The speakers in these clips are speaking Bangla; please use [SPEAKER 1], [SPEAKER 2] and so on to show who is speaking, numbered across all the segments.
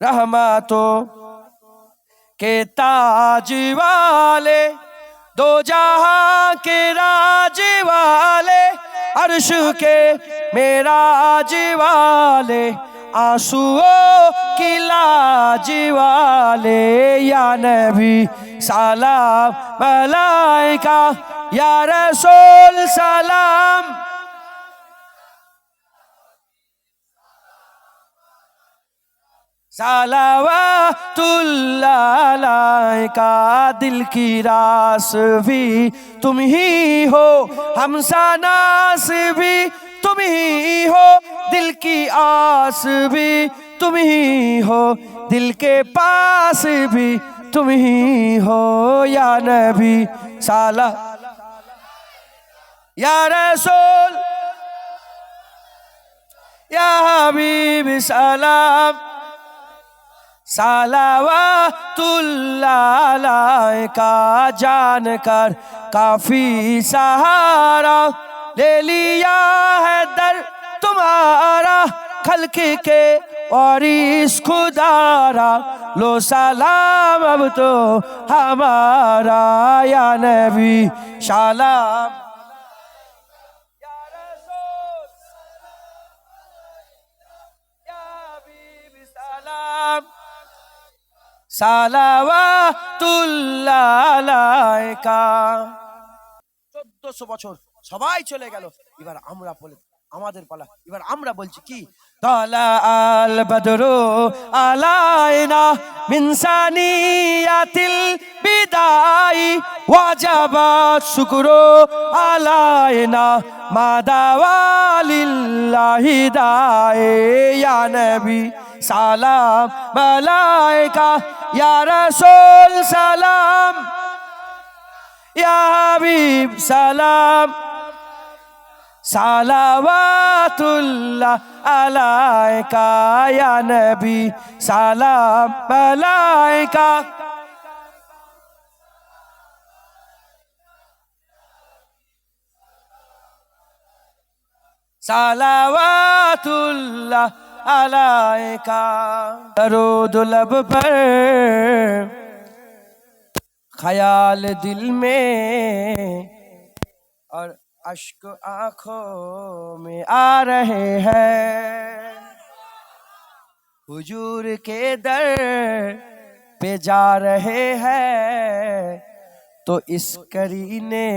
[SPEAKER 1] रहमतों के ताज वाले, दो जहां के राज वाले, अर्श के मेराज वाले, आंसुओं की लाज वाले, या नबी सलाम मलाइका, या रसूल सलाम, सलावतुल्लाह अलैका। दिल की रास भी तुम ही हो, हमसानास भी तुम ही हो, दिल की आस भी तुम ही हो, दिल के पास भी तुम ही हो, या नबी साला, या रसूल, या हबीब सलाम, सलावतुल्लाह अलैका। जान कर काफी सहारा ले लिया है दर तुम्हारा, खल्क के और इस खुदारा, लो सलाम अब तो हमारा, या नबी सलाम, या रसूल, या हबीब सलाम, सलावतुल्लाह अलैका। 1400 বছর সবাই চলে গেল, এবার আমরা বলে আমাদের পালা, এবার আমরা বলছি কি, তালা আল বদরু আলাইনা মিন সানিয়াতিল বিদাই, ওয়াজাবাত শুকরু আলাইনা মাদাওয়ালিল্লাহি দায়ে, ইয়া নবী সালাম মালাইকা, ইয়া রাসূল সালাম, ইয়া হাবিব সালাম, सलावतुल्लाह अलैका, या नबी सलाम अलैका। सलावतुल्लाह अलैका। दरूद लब पर ख्याल दिल में और अश्क आंखों में आ रहे हैं, हुजूर के दर पे जा रहे हैं, तो इस करीने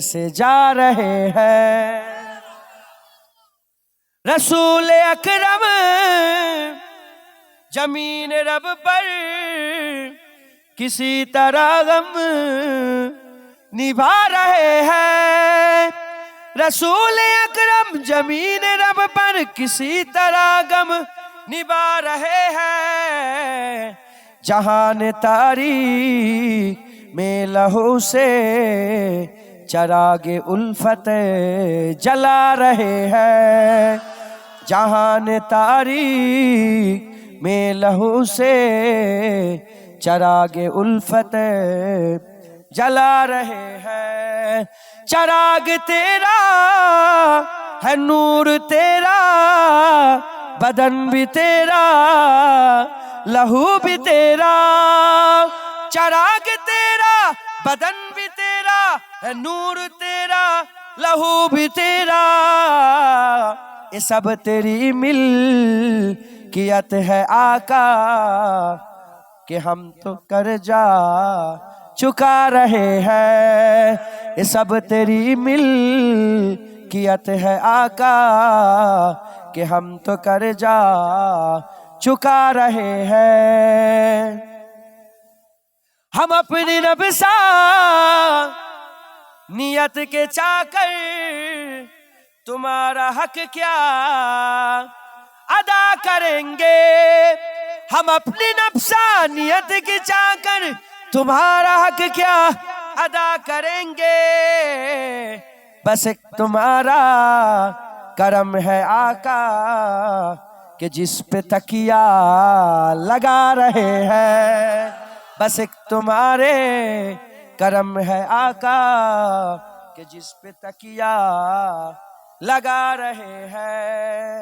[SPEAKER 1] से जा रहे हैं। रसूल अकरम जमीन रब पर किसी तरह गम निभा रहे हैं, रसूल अकरम जमीन रब पर किसी तरह गम निभा रहे हैं। जहान तारीक में लहू से चरागे उल्फत जला रहे हैं, जहान तारीक में लहू से चरागे उल्फत जला रहे हैं। चराग तेरा है, नूर तेरा, बदन भी तेरा, लहू भी तेरा, चराग तेरा, बदन भी तेरा, है नूर तेरा, लहू भी तेरा, ये सब तेरी मिल्कियत है आका, कि हम तो कर्जा चुका रहे हैं, ये सब तेरी मिल्कियत है आका, कि हम तो कर्जा चुका रहे हैं। हम अपनी नब्सा नियत के चाकर तुम्हारा हक क्या अदा करेंगे, हम अपनी नफ्सानियत की चाकर तुम्हारा हक क्या अदा करेंगे। बस एक तुम्हारा करम है आका कि जिस पे तकिया लगा रहे हैं। बस एक तुम्हारे करम है आका कि जिस पे तकिया लगा रहे हैं।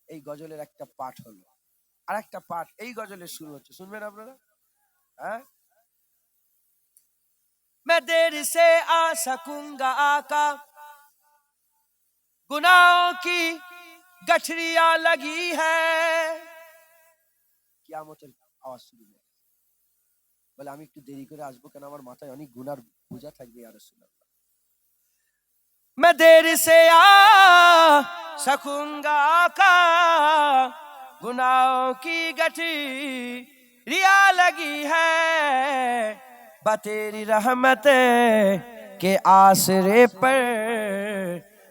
[SPEAKER 1] এই গজলের একটা পাঠ হলো। আর একটা পাঠ এই গজলের শুরু হচ্ছে, শুনবেন আপনারা? হ্যাঁ, मैं देर से आ सकूंगा आका, गुनाहों की गठरियां लगी है। কিয়ামতের আওয়াজ শুরু হয়ে গেছে। বলে আমি একটু দেরি করে আসবো, কেন আমার মাথায় অনেক গুনার বোঝা থাকবে ইয়া রাসূলুল্লাহ। मैं देर से आ सकूंगा आका, गुनाहों की गठरियां लगी है, बतेरी रहमत के आसरे पर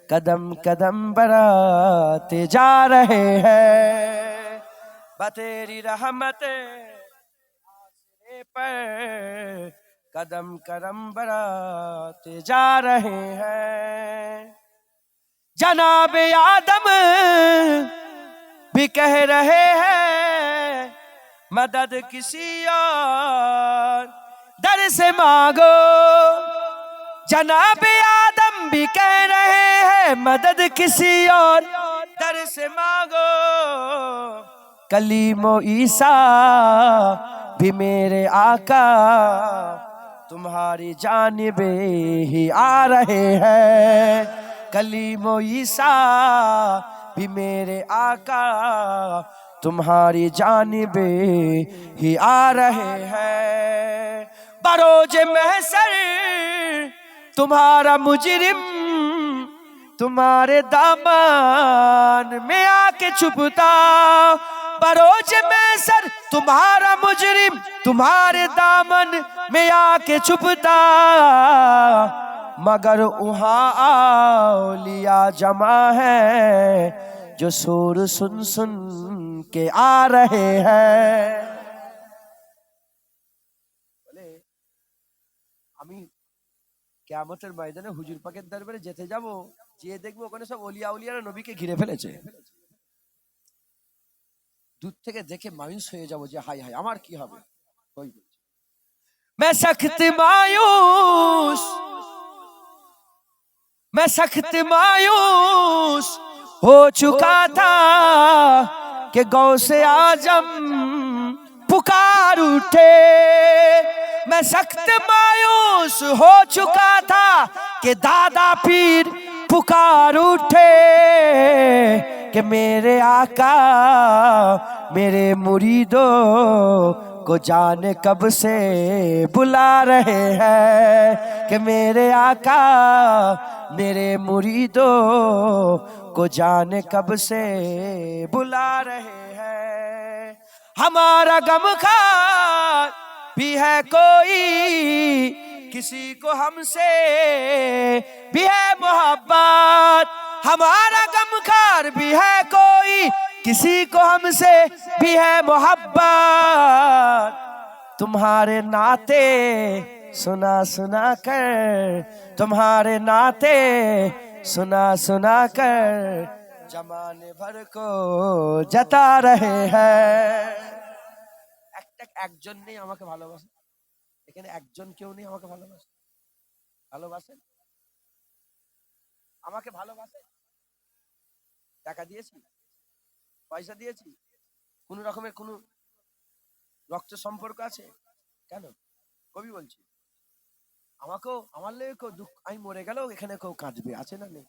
[SPEAKER 1] कदम कदम बढ़ाते जा रहे हैं, बतेरी रहमत आसरे पर कदम कदम बढ़ाते जा रहे हैं। जनाब आदम भी कह रहे हैं मदद किसी और दर से मांगो, जनाब आदम भी कह रहे हैं मदद किसी और दर से मांगो, कलीमो ईसा भी मेरे आका तुम्हारी जानिबे ही आ रहे हैं, कलीमो ईसा भी मेरे आका तुम्हारी जानिबे ही आ रहे हैं। बरोज महशर तुम्हारा मुजरिम तुम्हारे दामन में आके छुपता, बरोज महशर तुम्हारा मुजरिम तुम्हारे दामन में आके छुपता, मगर वहाँ औलिया जमा है जो शोर सुन सुन के आ रहे हैं। বলে আমি কিয়ামতের ময়দানে হুজুর পাকের দরবারে যেতে যাব, যে দেখবো ওখানে সব ওলিয়া উলিয়ারা নবীকে ঘিরে ফেলেছে, দূর থেকে দেখে মায়ুস হয়ে যাব যে হায় হায় আমার কি হবে। ওই मैं सख्त मायूस, मैं सख्त मायूस हो चुका था कि गौसे आजम पुकार उठे, मैं सख्त मायूस हो चुका था कि दादा पीर पुकार उठे, कि मेरे आका मेरे मुरीदों को जाने कब से बुला रहे हैं, कि मेरे आका मेरे मुरीदों को जाने कब से बुला रहे हैं। हमारा गमखार भी है कोई किसी को हमसे भी है मोहब्बत, हमारा गमखार भी है कोई किसी को हमसे भी है मोहब्बत, तुम्हारे नाते सुना सुना कर, तुम्हारे नाते सुना सुना कर जमाने भर को जता रहे हैं। একজন নেই আমাকে ভালোবাসে, এখানে একজন কেউ নেই আমাকে ভালোবাসে, ভালোবাসেন আমাকে ভালোবাসে? টাকা দিয়েছি, পয়সা দিয়েছি, কোন রকমের কোন রক্ত সম্পর্ক আছে? কেন? কবি বলছি আমাকেও আমার লেগে কেউ দুঃখ, আমি মরে গেলেও এখানে কেউ কাঁদবে, আছে না নেই?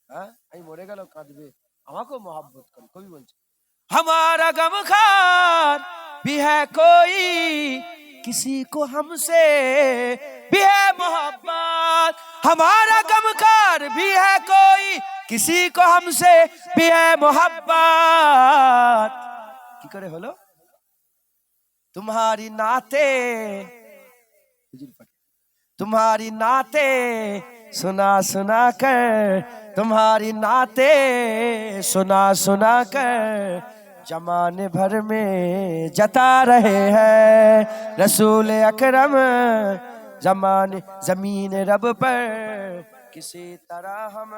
[SPEAKER 1] হ্যাঁ, আমি মরে গেলেও কাঁদবে, আমাকেও মহব্বত করে। কবি বলছে हमारा गमखार भी है कोई किसी को हमसे भी है मोहब्बत, हमारा गमखार भी है कोई किसी को हमसे भी है मोहब्बत। की करे हलो तुम्हारी नाते, तुम्हारी नाते सुना सुना कर, तुम्हारी नाते सुना सुना कर जमाने भर में जता रहे हैं, रसूल अकरम जमाने जमीन रब पर किसी तरह हम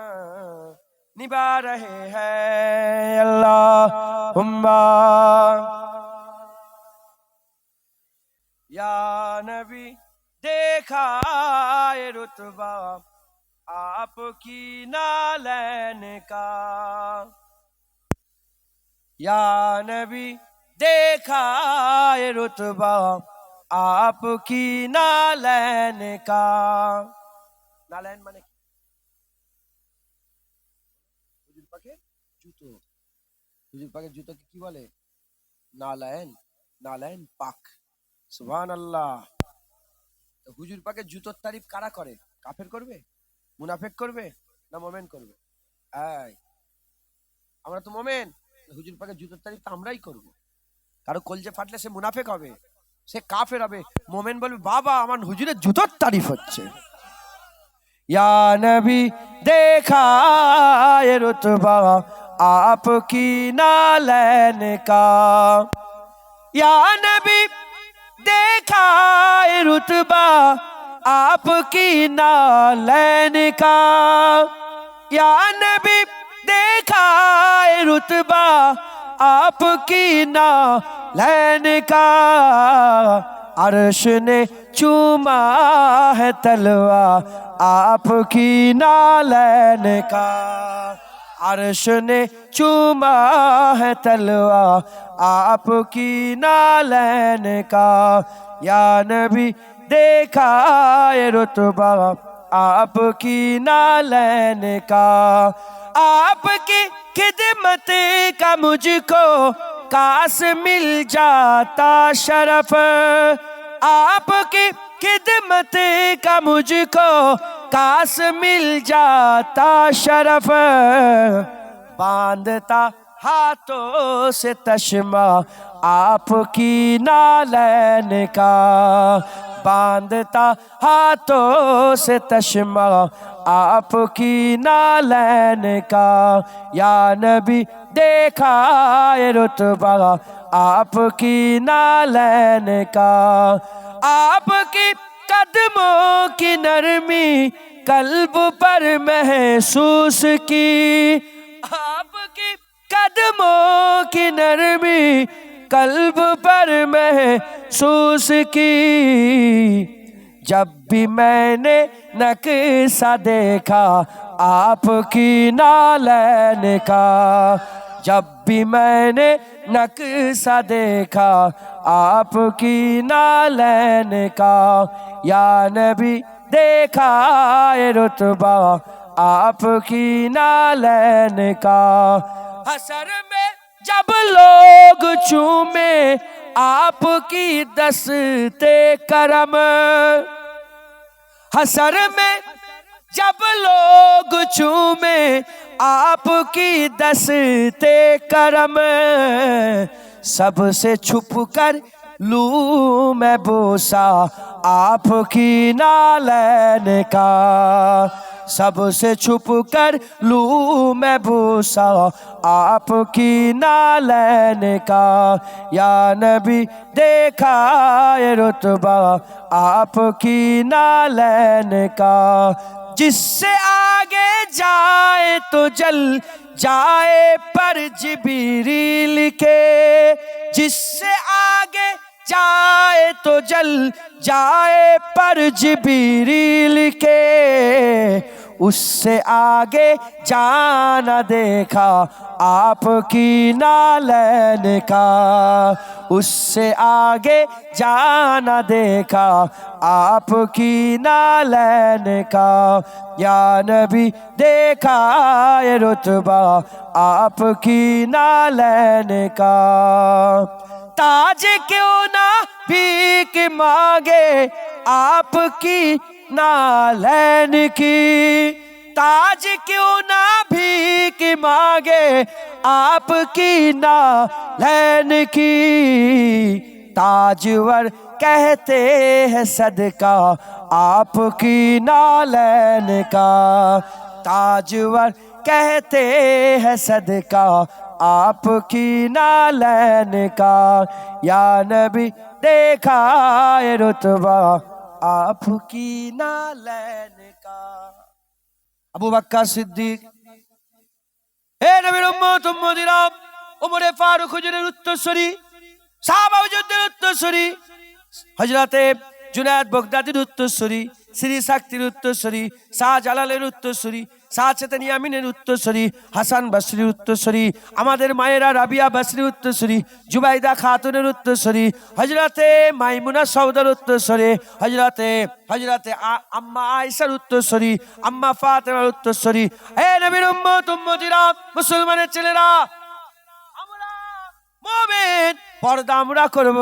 [SPEAKER 1] निभा रहे हैं। अल्लाहुम्मा या नबी देखा ये रुतबा आपकी नालैन का, या नबी देखा ये रुतबा आपकी नालैन का। नालैन माने হুজুর পাকের জুতো। হুজুর পাকের জুতোকে কি বলে? নালায়েন। নালায়েন পাক। সুবহানাল্লাহ। হুজুর পাকের জুতোর তারিফ কারা করে? কাফের করবে, মুনাফিক করবে, না মোমেন করবে? এই আমরা তো মোমেন, হুজুর পাকের জুতোর তারিফ তো আমরাই করব। কারো কলজে ফাটলে সে মুনাফিক হবে, সে কাফের হবে। মোমেন বলবে বাবা আমার হুজুরের জুতোর তারিফ হচ্ছে। या नबी देखा ये रुतबा आपकी नालैन का। या नबी देखा ये रुतबा आपकी नालैन का। या नबी देखा ये रुतबा आपकी नालैन का। अर्श ने चूमा है तलवा आपकी नालैन का। अर्श ने चूमा है तलवा आपकी नालैन का। या नबी देखा ये रुतबा आपकी नालैन का। आपकी खिदमत का मुझको काश मिल जाता शरफ। आपकी खिदमत का मुझको काश मिल जाता शरफ। बांधता हाथों से तश्मा आपकी नालैन का। बांधता हाथों से तश्मा आपकी नालैन का। या नबी देखा ये रुतबा आपकी नालैन का। आपकी कदमों की नरमी कल्ब पर महसूस की। आपकी कदमों की नरमी कल्ब पर महसूस की। जब भी मैंने नक्शा देखा आपकी नालैन का। जब भी मैंने नक्शा देखा आपकी नालैन का। या नबी देखा ये रुतबा आपकी नालैन का। हसर में जब लोग चूमे आपकी दस्ते करम। हसर में जब लोग चूमे आपकी दस्ते करम। सबसे छुप कर लूं मैं बोसा आपकी नालैन का। सबसे छुप कर लूं मैं बोसा आपकी नालैन का। या नबी देखा ये रुतबा आपकी नालैन का। जिससे आगे जाए तो जल जाए पर जिब्रील के। जिससे आगे जाए तो जल जाए पर जिब्रील के। उससे आगे जाना देखा आपकी नालैन का। उससे आगे जाना देखा आपकी नालैन का। या नबी देखा ये रुतबा आपकी नालैन का। ताज क्यों ना भीख मांगे आपकी नालैन की। ताज क्यों ना भीख मांगे आपकी नालैन की। ताजवर कहते हैं सदका आपकी नालैन का। ताजवर कहते हैं सदका आपकी नालैन का। या नबी देखा ये रुतबा आपकी नालैन का। আবু বকর সিদ্দিক, হে নবীর উম্মত উম্মতিরা, উমরে ফারুক হুজুরের উত্তরসূরি, সাহাবা হুজুরদের উত্তরসূরি, হযরতে জুনায়েদ বাগদাদীর উত্তরসূরি, শ্রী শক্তির উত্তরসূরি, শাহজালালের উত্তরসূরি, সাচেতন ইয়ামিনের উত্তরসূরি, হাসান বসরির উত্তরসূরি, আমাদের মায়েরা রাবিয়া বসরির উত্তরসূরি, জুবাইদা খাতুনের উত্তরসূরি, হযরতে মাইমুনা সওদার উত্তরসূরি, হযরতে আম্মা আয়েশার উত্তরসূরি, আম্মা ফাতেমার উত্তরসূরি। হে নবীর উম্মত উম্মতিরা, মুসলমানের ছেলেরা, আমরা মুমিন, পর্দা আমরা করব।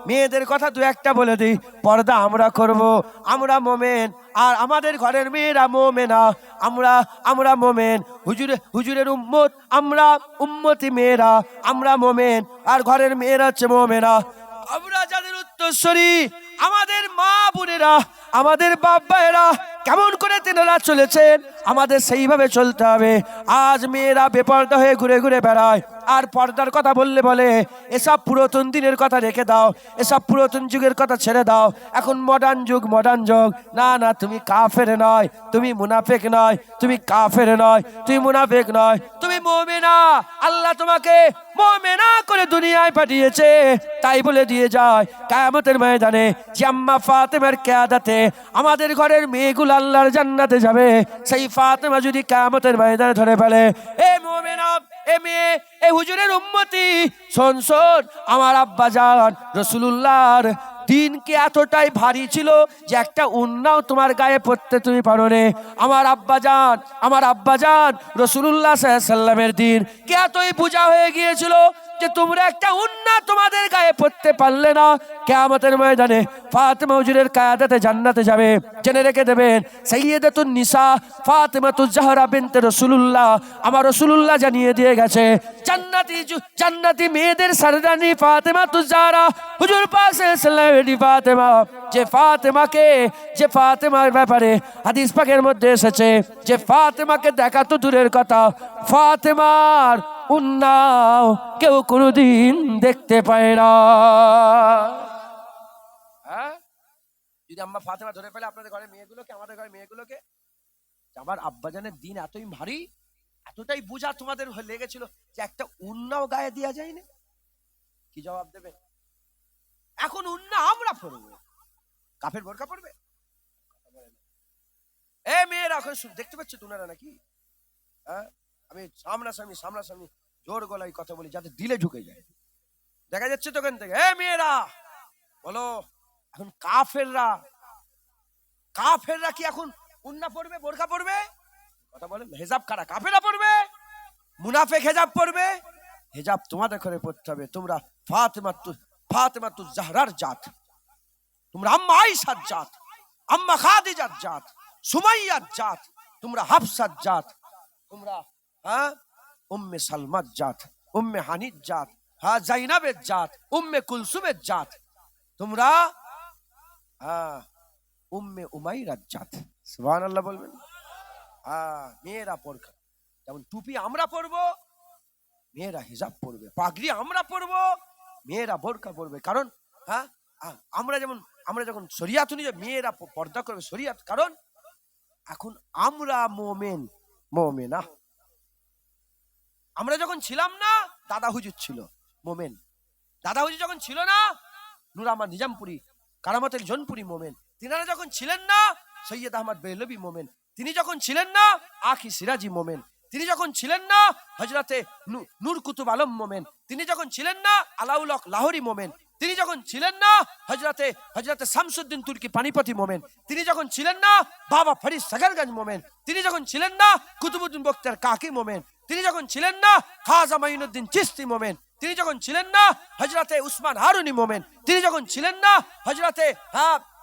[SPEAKER 1] মেয়েদের কথা দু একটা বলে দিই, পর্দা আমরা করব, আমরা মোমেন। আর আমাদের ঘরের মেয়েরা মোমেনা, আমরা মোমেন। হুজুরের উম্মত, আমরা উম্মতি মেয়েরা, আমরা মোমেন। আর ঘরের মেয়েরা হচ্ছে মোমেনা। আমরা যাদের উত্তরসূরি, আমাদের মা বোনেরা, আমাদের বাপ ভাইয়েরা কেমন করে তেনারা চলেছেন, আমাদের সেইভাবে চলতে হবে। আজ মেয়েরা বেপর্দা হয়ে ঘুরে ঘুরে বেড়ায়, আর পর্দার কথা বলে এসব পুরাতন দিনের কথা রেখে দাও, এসব পুরাতন যুগের কথা ছেড়ে দাও। এখন মডার্ন যুগ। না, তুমি কাফের নয়, তুমি মুনাফিক নয়, তুমি কাফের নয়, তুমি মুনাফিক নয়, তুমি মুমিনা। আল্লাহ তোমাকে মুমিনা করে দুনিয়ায় পাঠিয়েছে। তাই বলে দিয়ে যায় কিয়ামতের ময়দানে যে আম্মা ফাতেমার কিয়াদাতে আমাদের ঘরের মেয়েগুলো আল্লাহর জান্নাতে যাবে। সেই ফাতেমা যদি কিয়ামতের ময়দানে ধরে ফেলে, এ মুমিনা, এ মেয়ে, এ হুজুরের উম্মতি, শোন, আমার আব্বা জান রাসূলুল্লাহর দিন কি এতটাই ভারী ছিল যে একটা উন্নাও তোমার গায়ে পড়তে তুমি পারো রে। আমার আব্বা জান রাসূলুল্লাহ সাল্লাল্লাহু আলাইহি সাল্লামের দিন কি এতই বোঝা হয়ে গিয়েছিল যে তোমরা একটা উন্না তোমাদের গায়ে পড়তে পারলে না। কিয়ামতের ময়দানে ফাতেমা হুজুরের কিয়াদাতে জান্নাতে যাবে। জেনে রেখে দেবেন, সাইয়্যিদাতুন নিসা ফাতেমাতুজ জাহরা বিনতে রাসূলুল্লাহ, আমার রাসূলুল্লাহ জানিয়ে দিয়ে গেছে, জান্নাতি মেয়েদের সরদারনি ফাতেমাতুজ জাহরা, হুজুর পাক সাল্লাল্লাহু আলাইহি সাল্লামের ফাতেমা, যে ফাতেমার ব্যাপারে হাদিস পাকের মধ্যে এসেছে যে ফাতেমাকে দেখা তো দূরের কথা, ফাতেমার উন্নাও কেউ কোনোদিন দেখতে পায় না। যদি আম্মা ফাতেমা ধরে ফেলে আপনাদের ঘরের মেয়েগুলোকে, আমাদের ঘরের মেয়েগুলোকে, আমার আব্বাজানের দিন এতই ভারী, এতটাই বোঝা তোমাদের লেগেছিল যে একটা উন্নাও গায়ে দেওয়া যায়নি, কি জবাব দেবে? এখন উন্না আমরা পড়বো, কাফের বোরকা পড়বে? এ মেয়েরা এখন দেখতে পাচ্ছ তোমরা নাকি? আমি সামনাসামনি জোর গলায় কথা বলি যাতে দিলে ঢুকে যায়। দেখা যাচ্ছে তো ওখান থেকে, এ মেয়েরা বলো, এখন কাফেররা কি এখন উন্না পড়বে, বোরকা পড়বে? কথা বলেন। হেজাব কারা? কাফেররা পড়বে। মুনাফিক হেজাব পড়বে। হেজাব তোমাদের করে পড়তে হবে। তোমরা ফাতেমাতুজ জাহরার জাত, তোমরা আম্মা আয়েশার জাত, আম্মা খাদিজার জাত, সুমাইয়ার জাত, তোমরা হাফসার জাত, তোমরা উম্মে সালমার জাত, উম্মে হানির জাত, জাইনাবের জাত, উম্মে কুলসুমের জাত, তোমরা উম্মে উমাইরার জাত। সুবহানাল্লাহ বলবেন। মেয়েরা বোরকা, যেমন টুপি আমরা পরবো, মেয়েরা হিজাব পরবে। পাগড়ি আমরা পরবো, মেয়েরা বোরকা পরবে। কারণ আমরা যখন শরিয়াত অনুযায়ী মেয়েরা পর্দা করবে, শরিয়াত। কারণ এখন আমরা মোমেনা। আমরা যখন ছিলাম না, দাদা হুজুর ছিল মোমেন। দাদা হুজুর যখন ছিল না, নূর আহমদ নিজামপুরি, কারামতুল জোনপুরি মোমেন। তিনারা যখন ছিলেন না, সৈয়দ আহমদ বেলবি মোমেন। তিনি যখন ছিলেন না, আখি সিরাজি মোমেন। তিনি যখন ছিলেন না, হযরতে নূর কুতুব আলম মোমেন। তিনি যখন ছিলেন না, আলাউল হক লাহোরি মোমেন। তিনি যখন ছিলেন না, হযরতে শামসুদ্দিন তুর্কি পানিপতি মোমেন। তিনি যখন ছিলেন না, বাবা ফরিদ সাগরগঞ্জ মোমেন। তিনি যখন ছিলেন না, কুতুবউদ্দিন বখতিয়ার কাকি মোমেন। তিনি যখন ছিলেন না, খাজা মাইনুদ্দিন চিশতি মোমেন। তিনি যখন ছিলেন না, হযরতে উসমান হারুনি মোমেন। তিনি যখন ছিলেন না, হযরতে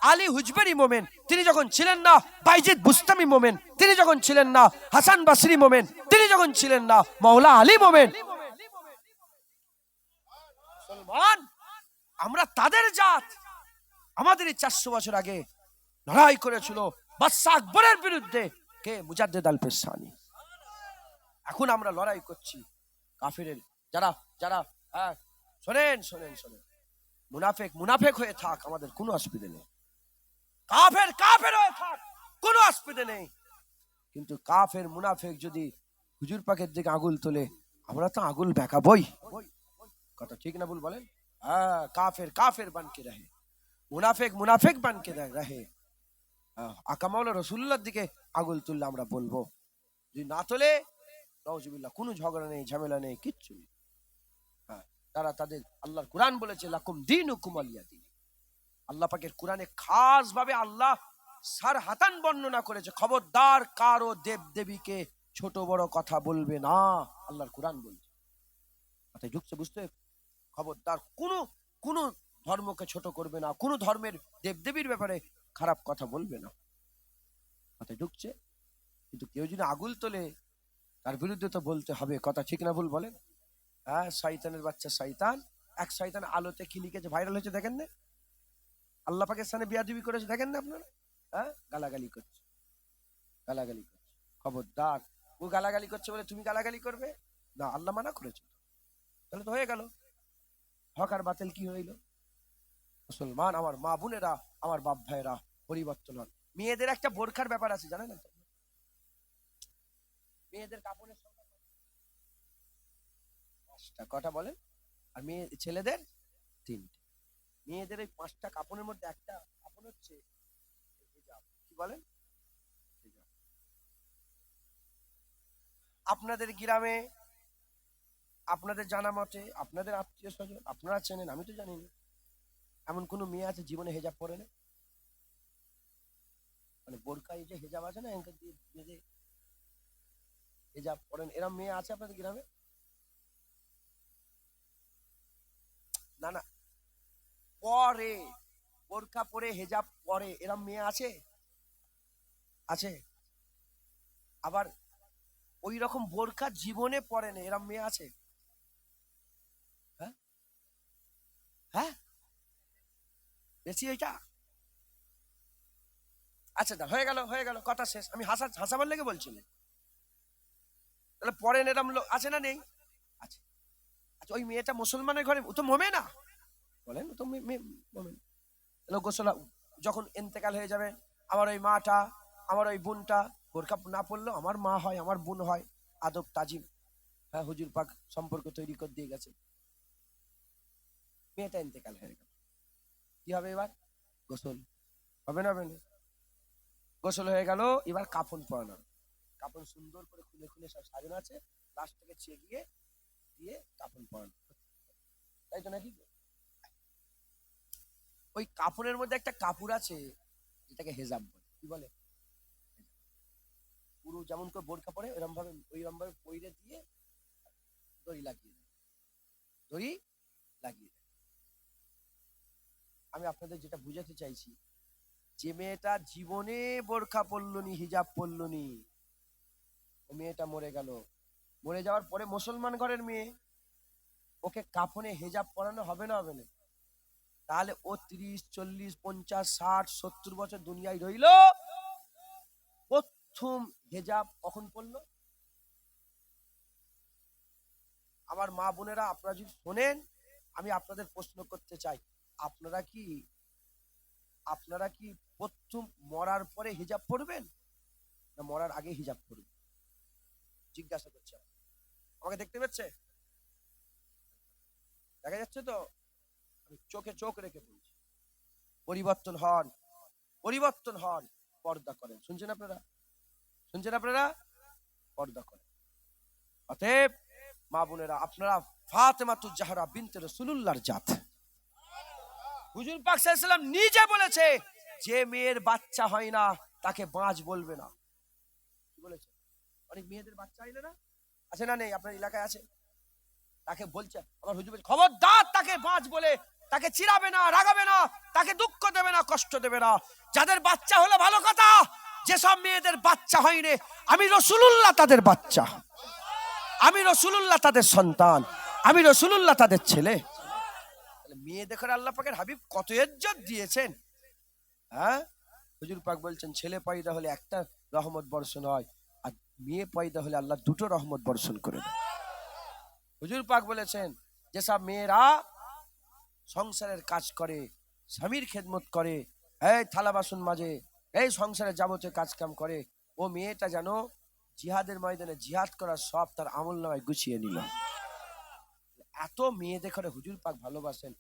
[SPEAKER 1] আলী হুজবেরি মোমেন। তিনি যখন ছিলেন না, বাইজিদ বুস্তামি মোমেন। তিনি যখন ছিলেন না, হাসান বসরি মোমেন। তিনি যখন ছিলেন না, মাওলা আলী মোমেন। মুসলমান আমরা তাদের জাত। আমাদের 400 বছর আগে লড়াই করেছিল বাদশা আকবরের বিরুদ্ধে কে? মুজাদ্দেদ আল পেশানি। এখন আমরা লড়াই করছি কাফেরের। যারা শোনেন, মুনাফেক হয়ে থাক, আমাদের কোনো অসুবিধা নেই। কাফের হয়ে থাক, কোনো অসুবিধা নেই। কিন্তু কাফের মুনাফেক যদি হুজুর পাকের দিকে আগুল তোলে, আমরা তো আগুল বেঁকাবই। কথা ঠিক না ভুল বলেন? কাফের বানকে রহে, মুনাফেক বানকে রহে। আকা মাওলা রাসূলুল্লাহর দিকে আগুল তুললে আমরা বলবো যদি না তোলে, নাউজুবিল্লাহ, কোনো ঝগড়া নেই, ঝামেলা নেই, কিচ্ছু নেই। হ্যাঁ, তারা তাদের, আল্লাহর কোরআন বলেছে লাকুম দীনুকুম ওয়ালিয়া দীন। আল্লাহ পাকের কোরআনে খাস ভাবে আল্লাহ সার হাতান বর্ণনা করেছে, খবরদার কারো দেব দেবীকে ছোট বড় কথা বলবে না, আল্লাহর কোরআন বলছে। মাথায় ঢুকছে? বুঝতে? খবরদার কোনো কোনো ধর্মকে ছোট করবে না, কোনো ধর্মের দেবদেবীর ব্যাপারে খারাপ কথা বলবে না। মাথায় ঢুকছে? কিন্তু কেউ যদি আগুল তোলে, তার বিরুদ্ধে তো বলতে হবে, কথা ঠিক না ভুল বলেন? হ্যাঁ, শয়তানের বাচ্চা শয়তান। এক শয়তান আলোতে কি লিখেছে, ভাইরাল হয়েছে, দেখেন না? আল্লাহ পাকের সামনে বিয়াদবি করেছে, দেখেন না আপনারা? হ্যাঁ, গালাগালি করছে, গালাগালি করছে। খবরদার, ও গালাগালি করছে বলে তুমি গালাগালি করবে না, আল্লাহ মানা করেছে। তাহলে তো হয়ে গেল, হক আর বাতিল কি হইল? মুসলমান আমার মা বোনেরা, আমার বাপ ভাইরা, পরিবর্তন হন। মেয়েদের একটা বোরখার ব্যাপার আছে, জানেন না? মেয়েদের কাপড়ের সংখ্যা 5টা, কটা বলেন? আর মেয়ে ছেলেদের 3টে। মেয়েদের এই 5টা কাপড়ের মধ্যে একটা কাপড় হচ্ছে হিজাব। কি বলেন? হিজাব। আপনাদের গ্রামে, আপনাদের জানা মতে, আপনাদের আত্মীয় স্বজন, আপনারা চেনেন, আমি তো জানি না, এমন কোন মেয়ে আছে জীবনে হেজাব পরে না? মানে বোরকা, এই যে হেজাব আছে না, অ্যাঙ্কেল দিয়ে বেঁধে হেজাব পরেন, এরকম মেয়ে আছে আপনাদের গ্রামে? না না, পরে, বোরকা পরে হেজাব পরে, এরকম মেয়ে আছে? আছে। আবার ওই রকম বোরকা জীবনে পরে না, এরকম মেয়ে আছে? হ্যাঁ হ্যাঁ, বেশি এটা। আচ্ছা, হয়ে গেল, হয়ে গেল, কথা শেষ। আমি হাসাবার লেগে বলছি না। তাহলে পরেন এরকম লোক আছে না নেই? আছে। আচ্ছা, ওই মেয়েটা মুসলমানের ঘরে, ও তো মোমেনা, বলেন? ও তো মোমেনা। তাহলে গোসল যখন ইন্তেকাল হয়ে যাবে, আমার ওই মাটা, আমার ওই বোনটা বোরকা না পড়লো, আমার মা হয়, আমার বোন হয়, আদব তাজিম, হ্যাঁ, হুজুর পাক সম্পর্ক তৈরি করে দিয়ে গেছে। মেয়েটা ইন্তেকাল হয়ে গেল, কি হবে এবার? গোসল হবে না? হবে না? গোসল হয়ে গেল, এবার কাফন পরানো। কাফন সুন্দর করে খুলে খুলে সব সাজানো আছে, লাস্ট থেকে চেয়ে দিয়ে কাফন পরানো, তাই তো নাকি? ওই কাপড়ের মধ্যে একটা কাপড় আছে, যেটাকে হেজাব বলে। কি বলে? পুরো যেমন করে বোরকা পরে ওইরকম ভাবে পইরে দিয়ে দড়ি লাগিয়ে দেয়, দড়ি লাগিয়ে দেয়। আমি আপনাদের যেটা বুঝাতে চাইছি, যে মেয়েটা জীবনে বোরকা পরলনি, হিজাব পরলনি, ও মেয়েটা মরে গেল। মরে যাওয়ার পরে মুসলমান ঘরের মেয়ে, ওকে কাফনে হেজাব পরানো হবে না? হবে না? তাহলে ও 30, 40, 50, 60, 70 বছর দুনিয়ায় রইল, প্রথম হেজাব কখন পড়লো? আমার মা বোনেরা, আপনারা যদি শোনেন, আমি আপনাদের প্রশ্ন করতে চাই, আপনারা কি আপনারা কি প্রথম মরার পরে হিজাব পড়বেন, না মরার আগে হিজাব পড়বেন? জিজ্ঞাসা করছে। আমাকে দেখতে পাচ্ছে? দেখা যাচ্ছে তো? আমি চোখে চোখ রেখে বলছি, পরিবর্তন হন, পরিবর্তন হন, পর্দা করেন। শুনছেন আপনারা? শুনছেন আপনারা? পর্দা করেন। অতএব মা বোনেরা, আপনারা ফাতেমাতুজ জাহরা বিনতে রাসূলুল্লাহর জাত। হুজুর পাক সাল্লাল্লাহু আলাইহি ওয়াসাল্লাম নিজে বলেছে, যে মেয়ের বাচ্চা হয় না তাকে বাঁচ বলবে না। কি বলেছে? অনেক মেয়েদের বাচ্চা হয় না, আছে না নেই? আপনার এলাকায় আছে? তাকে বলছে, আমার হুজুর বলছে, খবরদার তাকে বাঁচ বলে তাকে চিড়াবে না, রাগাবে না, তাকে দুঃখ দেবে না, কষ্ট দেবে না। যাদের বাচ্চা হলো ভালো কথা, যেসব মেয়েদের বাচ্চা হয়নি, আমি রাসূলুল্লাহ তাদের বাচ্চা, আমি রাসূলুল্লাহ তাদের সন্তান, আমি রাসূলুল্লাহ তাদের ছেলে। মেয়ে দেখে আল্লাহ পাকের হাবিব কত ইজ্জত দিয়েছেন। হ্যাঁ, হুজুর পাক বলছেন, ছেলে পয়দা হলে একটা রহমত বর্ষণ হয়, আর মেয়ে পয়দা হলে আল্লাহ দুটো রহমত বর্ষণ করে দেয়। হুজুর পাক বলেছেন, যেসব মেয়েরা সংসারের কাজ করে, স্বামীর খেদমত করে, এই থালা বাসন মাজে, এই সংসারের যাবতীয় কাজ কাম করে, ও মেয়েটা যেন জিহাদের ময়দানে জিহাদ করার সব তার আমল নামায় গুছিয়ে নিল। এত মেয়ে দেখে হুজুর পাক ভালোবাসেন,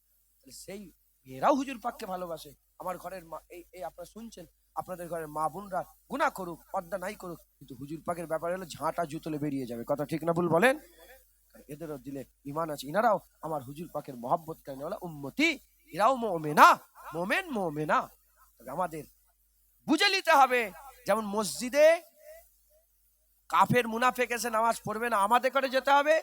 [SPEAKER 1] সেই মেয়েরাও হুজুর পাককে ভালোবাসে। আমার ঘরের মা, এই আপনারা শুনছেন, আপনাদের ঘরের মা বোনরা গুনাহ করুক, পর্দা নাই করুক, কিন্তু হুজুর পাকের ব্যাপারে হলো ঝাঁটা জুতলে বেরিয়ে যাবে। কথা ঠিক না ভুল বলেন? এদেরও দিলে ঈমান আছে, ইনারাও আমার হুজুর পাকের মহব্বত কারণে ওলা উম্মতি, এরাও মুমিনা, মুমিন মুমিনা। তবে আমাদের বুঝে নিতে হবে, যেমন মসজিদে কাফের মুনাফেক এসে নামাজ পড়বে না, আমাদের করে যেতে হবে,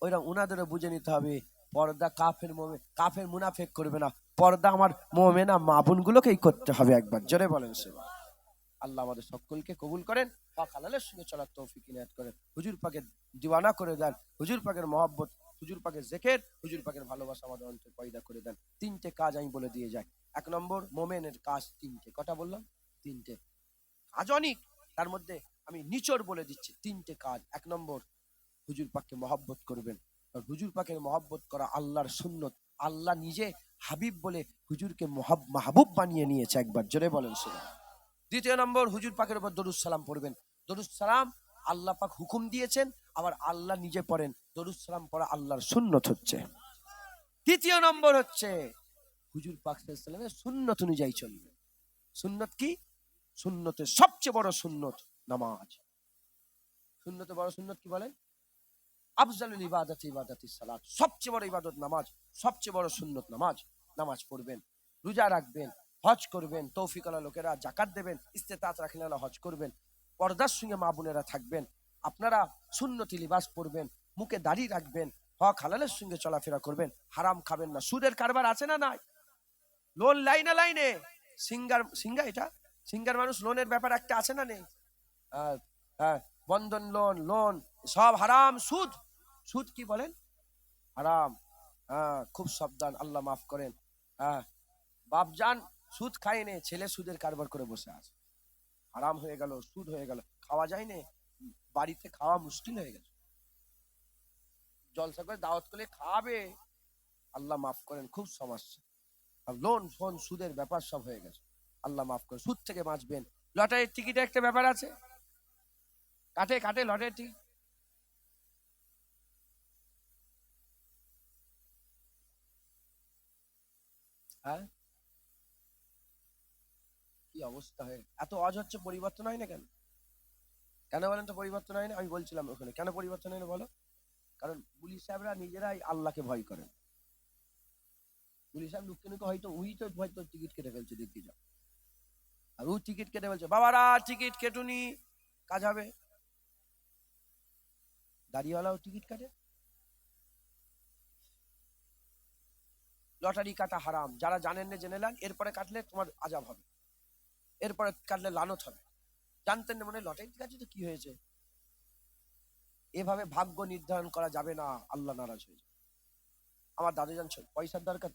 [SPEAKER 1] ওইরকম উনাদেরও বুঝে নিতে হবে পর্দা কাফের কাফের মুনাফেক করবে না, পর্দা আমার মুমিনা মা বোনগুলোকেই করতে হবে। একবার জোরে বলেন সুবহান। আল্লাহ আমাদের সকলকে কবুল করেন, হক হালালের সঙ্গে চলার তৌফিক ইনায়াত করেন, হুজুর পাকের দিওয়ানা করে দেন, হুজুর পাকের মহব্বত, হুজুর পাকের জিকির, হুজুর পাকের ভালোবাসা আমাদের অন্তরে পয়দা করে দেন। তিনটে কাজ আমি বলে দিয়ে যাই। এক নম্বর, মোমেনের কাজ তিনটে। কটা বললাম? তিনটে কাজ, অনেক, তার মধ্যে আমি নিচড় বলে দিচ্ছি তিনটে কাজ। এক নম্বর, হুজুর পাককে মহব্বত করবেন। হুজুর পাকের মহব্বত করা আল্লাহর সুন্নত। আল্লাহ নিজে হাবিব বলে হুজুরকে মাহবুব বানিয়ে নিয়েছে। একবার জোরে বলেন সুবহান। দ্বিতীয় নম্বর, হুজুর পাকের উপর দরুদ সালাম পড়বেন। দরুদ সালাম আল্লাহ পাক হুকুম দিয়েছেন, আবার আল্লাহ নিজে পড়েন। দরুদ সালাম পড়া আল্লাহর সুন্নত হচ্ছে। তৃতীয় নম্বর হচ্ছে হুজুর পাক সাল্লাল্লাহু আলাইহি ওয়াসাল্লামের সুন্নত অনুযায়ী চলবে। সুন্নত কি? সুন্নতের সবচেয়ে বড় সুন্নত নামাজ। সুন্নতে বড় সুন্নত কি বলেন? আফজালুল ইবাদাতি ইবাদাতিস সালাত। সবচেয়ে বড় ইবাদত নামাজ, সবচেয়ে বড় সুন্নত নামাজ। নামাজ পড়বেন, রোজা রাখবেন, হজ করবেন, তৌফিক আলা লোকেরা যাকাত দেবেন, ইস্তেতাত রাখলে হজ করবেন, পর্দার সঙ্গে মা বোনেরা থাকবেন, আপনারা সুন্নতি লিবাস পরবেন, মুখে দাড়ি রাখবেন, হক হালালের সঙ্গে চলাফেরা করবেন, হারাম খাবেন না। সুদের কারবার আছে না নাই? লোন লাইনে লাইনে সিঙ্গা এটা সিঙ্গার মানুষ লোনের ব্যাপার একটা আছে না নেই? হ্যাঁ, বন্ধন লোন, লোন সব হারাম। সুদ, সুদ কি বলেন? হারাম। হ্যাঁ, খুব সাবধান, আল্লাহ মাফ করেন। হ্যাঁ, বাপজান সুদ খায়নি, ছেলে সুদের কারবার করে বসে আছে, হারাম হয়ে গেল, সুদ হয়ে গেল, খাওয়া যায় না, বাড়িতে খাওয়া মুশকিল হয়ে গেছে, জলসা করে দাওয়াত করলে খাবে, আল্লাহ মাফ করেন, খুব সমস্যা। আর লোন ফোন সুদের ব্যাপার সব হয়ে গেছে, আল্লাহ মাফ করেন। সুদ থেকে বাঁচবেন। লটারির টিকিটে একটা ব্যাপার আছে, কাটে কাটে লটারির টিকিট। হ্যাঁ, কি অবস্থা হয়, এত অজ হচ্ছে, পরিবর্তন হয় না কেন? কেন বলেন তো পরিবর্তন হয় না? আমি বলছিলাম ওখানে কেন পরিবর্তন হয় না বলো। কারণ পুলিশ সাহেবরা নিজেরাই আল্লাহকে ভয় করেন। পুলিশ সাহেব লুককে লুকে হয়তো উই তো হয়তো টিকিট কেটে ফেলছে, দেখতে যাও, আর ও টিকিট কেটে ফেলছে, বাবারা টিকিট কেটুনি, কাজ হবে। দাড়িওয়ালাও টিকিট কাটে। লটারি কাটা হারাম, যারা জানেন না জেনে নেন, এরপরে কাটলে তোমার আজাব হবে, এরপরে কাটলে লানত হবে। জানতেন না মনে লটারি কাটছে তো কি হয়েছে? এভাবে ভাগ্য নির্ধারণ করা যাবে না, আল্লাহ নারাজ হয়ে যাবে। আমার দাদু জানছেন পয়সার দরকার,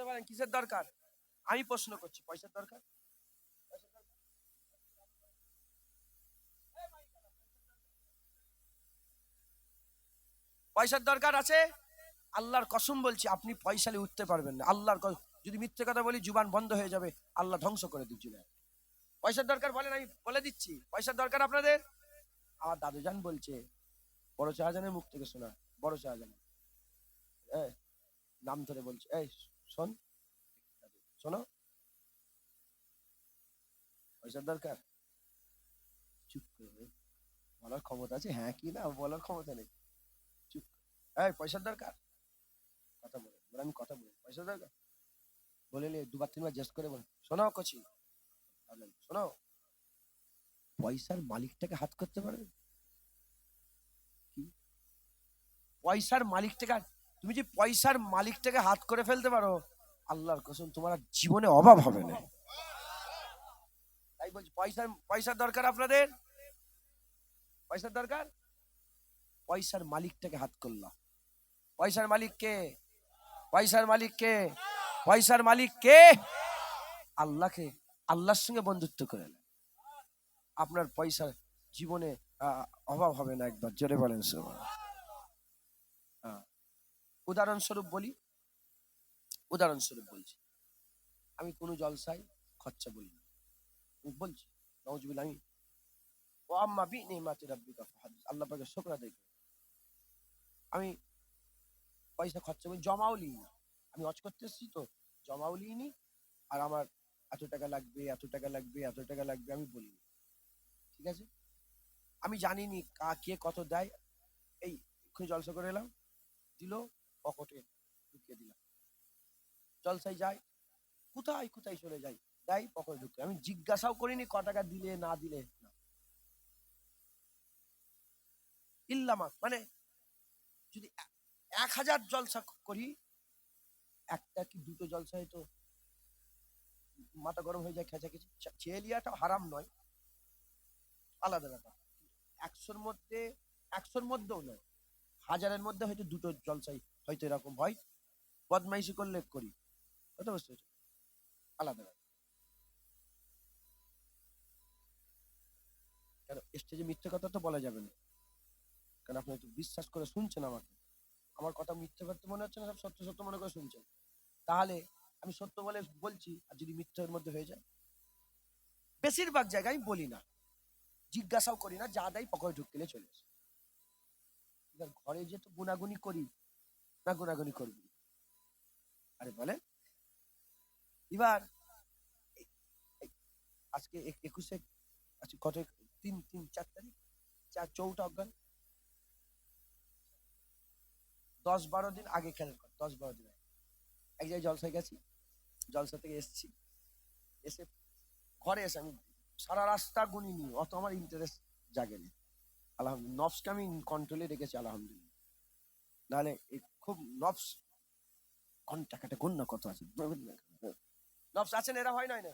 [SPEAKER 1] বলেন কিসের দরকার? আমি প্রশ্ন করছি, পয়সার দরকার? পয়সার দরকার আছে? আল্লাহর কসম বলছি, আপনি পয়সালে উঠতে পারবেন না। আল্লাহর যদি মিথ্যে কথা বলি জুবান বন্ধ হয়ে যাবে, আল্লাহ ধ্বংস করে দিচ্ছিল। পয়সার দরকার বলেন, আমি বলে দিচ্ছি পয়সার দরকার আপনাদের। আমার দাদুজান বলছে, বড় শাহজাহানের মুখ থেকে শোনা, বড় শাহজাহান নাম ধরে বলছে, এই শোন, শোনো, পয়সার দরকার? চুপ করে বলার ক্ষমতা আছে? হ্যাঁ কি না বলার ক্ষমতা নেই, চুপ। এই পয়সার দরকার, কথা বলে বলে আমি কথা বলি, পয়সার দরকার বলে দুবার তিনবার জেস্ট করে বলে, শোনো কচি, শোনো, পয়সার মালিকটাকে হাত করতে পারবে? কি পয়সার মালিকটাকে? তুমি যে পয়সার মালিকটাকে হাত করে ফেলতে পারো, আল্লাহর কসম তোমার জীবনে অভাব হবে না। তাই বলছি, পয়সার পয়সার দরকার আপনাদের, পয়সার দরকার। পয়সার মালিকটাকে হাত করলাম। পয়সার মালিক কে? পয়সার মালিক কে? পয়সার মালিক কে? আল্লাহকে, আল্লাহর সঙ্গে বন্ধুত্ব করে নেন, আপনার পয়সার জীবনে অভাব হবে না। একবার জোরে বলেন সুবহানাল্লাহ। উদাহরণস্বরূপ বলি, উদাহরণস্বরূপ বলছি, আমি কোনো জলসায় খরচা বলি না, বলছি নাউজুবিল্লাহ, আমি ও আম্মা বি নিমাতি রাব্বিকা ফাহাদিস, আল্লাহ পাকের শুকর আদায় করি। আমি পয়সা খরচা করি, জমাও নিই না,
[SPEAKER 2] আমি হজ করতে এসেছি তো, জমাও লিইনি, আর আমার এত টাকা লাগবে, এত টাকা লাগবে, এত টাকা লাগবে আমি বলিনি। ঠিক আছে, আমি জানিনি কে কত দেয়। এই এক্ষুনি জলসা করে এলাম, দিল, পকেটে ঢুকিয়ে দিলাম। জলসায় যাই, কোথায় কোথায় চলে যাই, দেয় পকেটে ঢুকে। আমি জিজ্ঞাসাও করিনি ক টাকা দিলে না দিলে না। ইল্লামা মানে যদি 1000 জলসা করি, একটা কি দুটো জলসায় তো মাথা গরম হয়ে যায়, খেঁচাখেচি। চেয়ে লিয়াটা হারাম নয়, আলাদা ব্যাপার। 100-র মধ্যে, 100-র মধ্যেও নয়, 1000-এর মধ্যে হয়তো দুটো জলসাই হয়তো এরকম হয়। বদমাইশি করলে করি, কথা বুঝতে পেরেছো? আলাদা ব্যাপার। কেন স্টেজে মিথ্যে কথা তো বলা যাবে না, কারণ আপনি হয়তো বিশ্বাস করে শুনছেন আমাকে, আমার কথা মিথ্যে করতে মনে হচ্ছে না, সব সত্য সত্য মনে করে শুনছেন। তাহলে আমি সত্য বলে বলছি, আর যদি মিথ্যের মধ্যে হয়ে যায়, বেশিরভাগ জায়গায় বলি না, জিজ্ঞাসাও করি না, যা দেয় পকেটে ঢুকলে চলে আসে। এবার ঘরে যে তো গুনাগুনি করি না, গুনাগুনি করবি? আরে বলেন। এবার আজকে 21-এ, আজকে কত, 4 তারিখ, 4 অজ্ঞান, 10-12 দিন আগে খেয়াল কর, 10-12 দিন আগে এক জায়গায় জলসায় গেছি, জলসা থেকে এসছি, এসে ঘরে এসে আমি সারা রাস্তা গুনিনি, অত আমার ইন্টারেস্ট জাগেনি। আলহামদুলিল্লাহ, নফসকে আমি কন্ট্রোলে রেখেছি আলহামদুলিল্লাহ। নাহলে খুব নফস, টাকাটা গুণ না কত আছে, নফস আছেন, এরা হয় নয় না।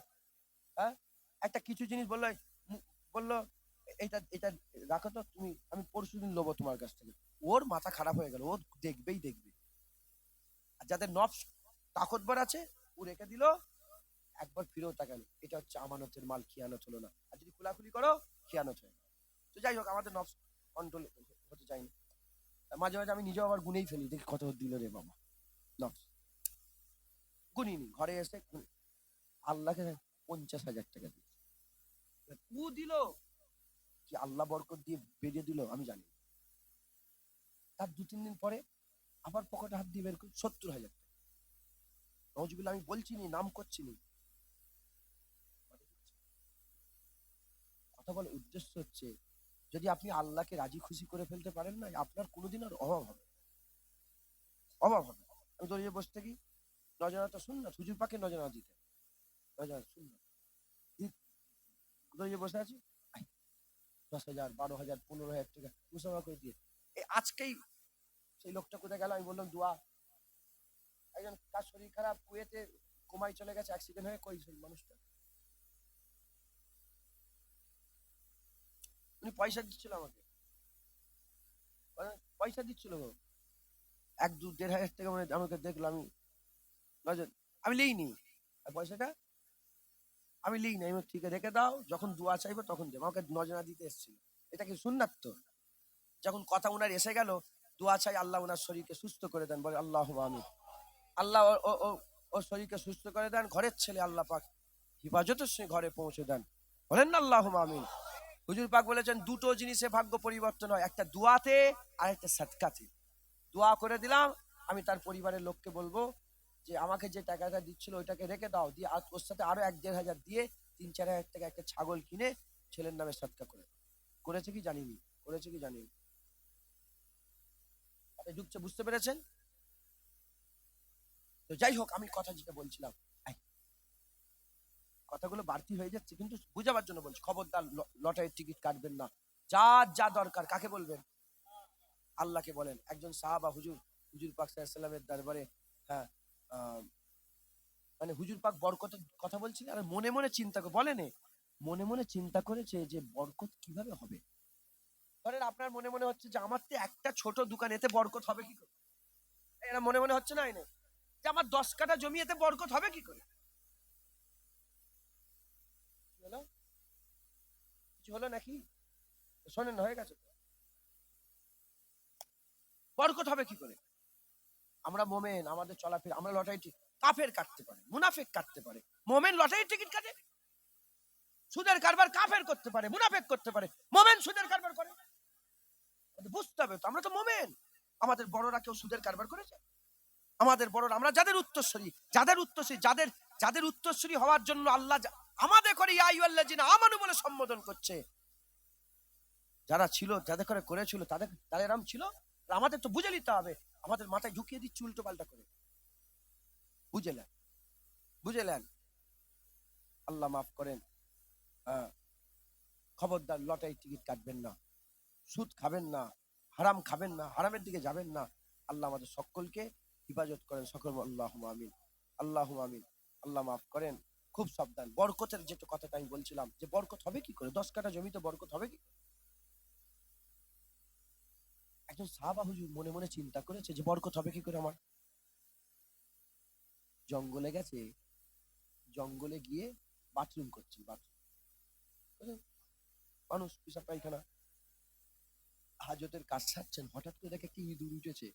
[SPEAKER 2] হ্যাঁ, একটা কিছু জিনিস বললো, বললো এটা এটা রাখো তো তুমি, আমি পরশুদিন নেবো তোমার কাছ থেকে। ওর মাথা খারাপ হয়ে গেল, ও দেখবেই দেখবে। আর যাদের নফস তাকতবর আছে, ও রেখে দিল, একবার ফিরেও তাকালো, এটা হচ্ছে আমানতের মাল, খিয়ানত হলো না। আর যদি খোলাখুলি করো, খিয়ানত হয়ে গেল। তো যাই হোক, আমাদের নফস কন্ট্রোল হতে চাইনি। মাঝে মাঝে আমি নিজেও আবার গুনেই ফেলি, দেখি কত দিল রে বাবা। নফস গুনিনি, ঘরে এসে আল্লাহকে 50,000 টাকা দিই, ও দিল কি আল্লাহ বরকত দিয়ে বেরিয়ে দিল আমি জানি। তার 2-3 দিন পরে আবার পকেটে হাত দিয়ে বের করি 70,000 টাকা। নজবিল্লা, আমি বলছি নি, নাম করছি নি, কথা বলার উদ্দেশ্য হচ্ছে, যদি আপনি আল্লাহকে রাজি খুশি করে ফেলতে পারেন না, আপনার কোনোদিন আর অভাব হবে, অভাব হবে। আমি দরিয়ে বসে থাকি, নজরানা শুন না, হুজুর পাকে নজরানা দিতে, নজরানা শুন না, দরিয়ে বসে আছি, 10,000, 12,000, 15,000 টাকা মুসাফা করে দিয়ে, আজকেই সেই লোকটা কোথায় গেল, আমি বললাম দোয়া। একজন তার শরীর খারাপ, কুয়েতে কোমায় চলে গেছে, অ্যাক্সিডেন্ট হয়ে, কই সেই মানুষটা? উনি পয়সা দিচ্ছিল আমাকে, পয়সা দিচ্ছিল গো, 1-2-1,500 টাকা মানে আমাকে দেখলো, আমি নজর, আমি লিইনি, আর পয়সাটা আমি লিইনি, আমি ঠিক আছে রেখে দাও, যখন দোয়া চাইবো তখন দেবো। আমাকে নজরা দিতে এসেছিল, এটা কি সুন্নাত তো? যখন কথা উনার এসে গেল, দোয়া চাই আল্লাহ ওনার শরীরকে সুস্থ করে দেন, বলে আল্লাহ আমিন। আল্লাহ ওর শরীরকে সুস্থ করে দেন, ঘরের ছেলে আল্লাহ পাক হিফাজতের সে ঘরে পৌঁছে দেন, বলেন না আল্লাহ আমিন। হুজুর পাক বলেছেন দুটো জিনিসে ভাগ্য পরিবর্তন হয়, একটা দোয়াতে আর একটা সাদকাতে। দোয়া করে দিলাম, আমি তার পরিবারের লোককে বলবো যে আমাকে যে টাকাটা দিচ্ছিল ওইটাকে রেখে দাও, দিয়ে আর ওর সাথে আরো 1-1.5 হাজার দিয়ে 3-4 হাজার টাকা একটা ছাগল কিনে ছেলের নামে সদকা করে। করেছে কি জানিনি, করেছে কি জানিনি, আপনি ঢুকছে, বুঝতে পেরেছেন? তো যাই হোক, আমি কথা যেটা বলছিলাম, কথাগুলো বাড়তি হয়ে যাচ্ছে, কিন্তু বুঝাবার জন্য বলছি, খবরদার লটারির টিকিট কাটবেন না। যা যা দরকার কাকে বলবেন? আল্লাহকে বলেন। একজন সাহাবা হুজুর, হুজুর পাক সাল্লাল্লাহু আলাইহি ওয়াসাল্লামের দরবারে, হ্যাঁ, মানে হুজুর পাক বরকতের কথা বলছিলেন, আর মনে মনে চিন্তা করে বলেন, মনে মনে চিন্তা করেছে যে বরকত কিভাবে হবে। ধরেন আপনার মনে মনে হচ্ছে যে আমার তো একটা ছোট দোকান, এতে বরকত হবে কি করে? এরা মনে মনে হচ্ছে না এনে যে আমার 10 কাঠা জমি, এতে বরকত হবে কি করে? কি হলো, কিছু হলো নাকি? শোনেন না, হয়ে গেছে, বরকত হবে কি করে? আমরা মোমেন, আমাদের চলাফেরা, আমরা লটারি, কাফের কাটতে পারে, মুনাফেক কাটতে পারে, মোমেন লটারির টিকিট কাটে। সুদের কারবার কাফের করতে পারে, মুনাফেক করতে পারে, মোমেন সুদের কারবার করে। বুঝতে হবে তো, আমরা তো মোমেন, আমাদের বড়রা কেউ সুদের কারবার করেছে? আমাদের বড়রা, আমরা যাদের উত্তরসূরি, যাদের উত্তরসূরি হওয়ার জন্য আল্লাহ আমাদের করে ইয়া আইয়ুহাল্লাযিনা আমানু বলে সম্বোধন করছে, যারা ছিল, যাদের করে করেছিল, তাদের এরম ছিল। আমাদের তো বুঝে নিতে হবে, আমাদের মাথায় ঢুকিয়ে দিচ্ছে উল্টো পাল্টা করে। বুঝেলেন? আল্লাহ মাফ করেন। খবরদার লটারি টিকিট কাটবেন না, সুদ খাবেন না, হারাম খাবেন না, হারামের দিকে যাবেন না। আল্লাহ আমাদের সকলকে হিফাজত করেন, সকল আল্লাহুম্মা আমিন, আল্লাহুম্মা আমিন। আল্লাহ মাফ করেন। খুব সাবধান। বরকতের যেটা কথাটা আমি বলছিলাম, যে বরকত হবে কি করে, 10 কাঠা জমিতে বরকত হবে কি? একজন সাহাবা হুজুর মনে মনে চিন্তা করেছে যে বরকত হবে কি করে আমার। জঙ্গলে গেছে, জঙ্গলে গিয়ে বাথরুম করছে, মানুষ পিসাব পায়খানা হাজতের কাজ সারছেন, হঠাৎ করে দেখে একটা ইঁদুর উঠেছে,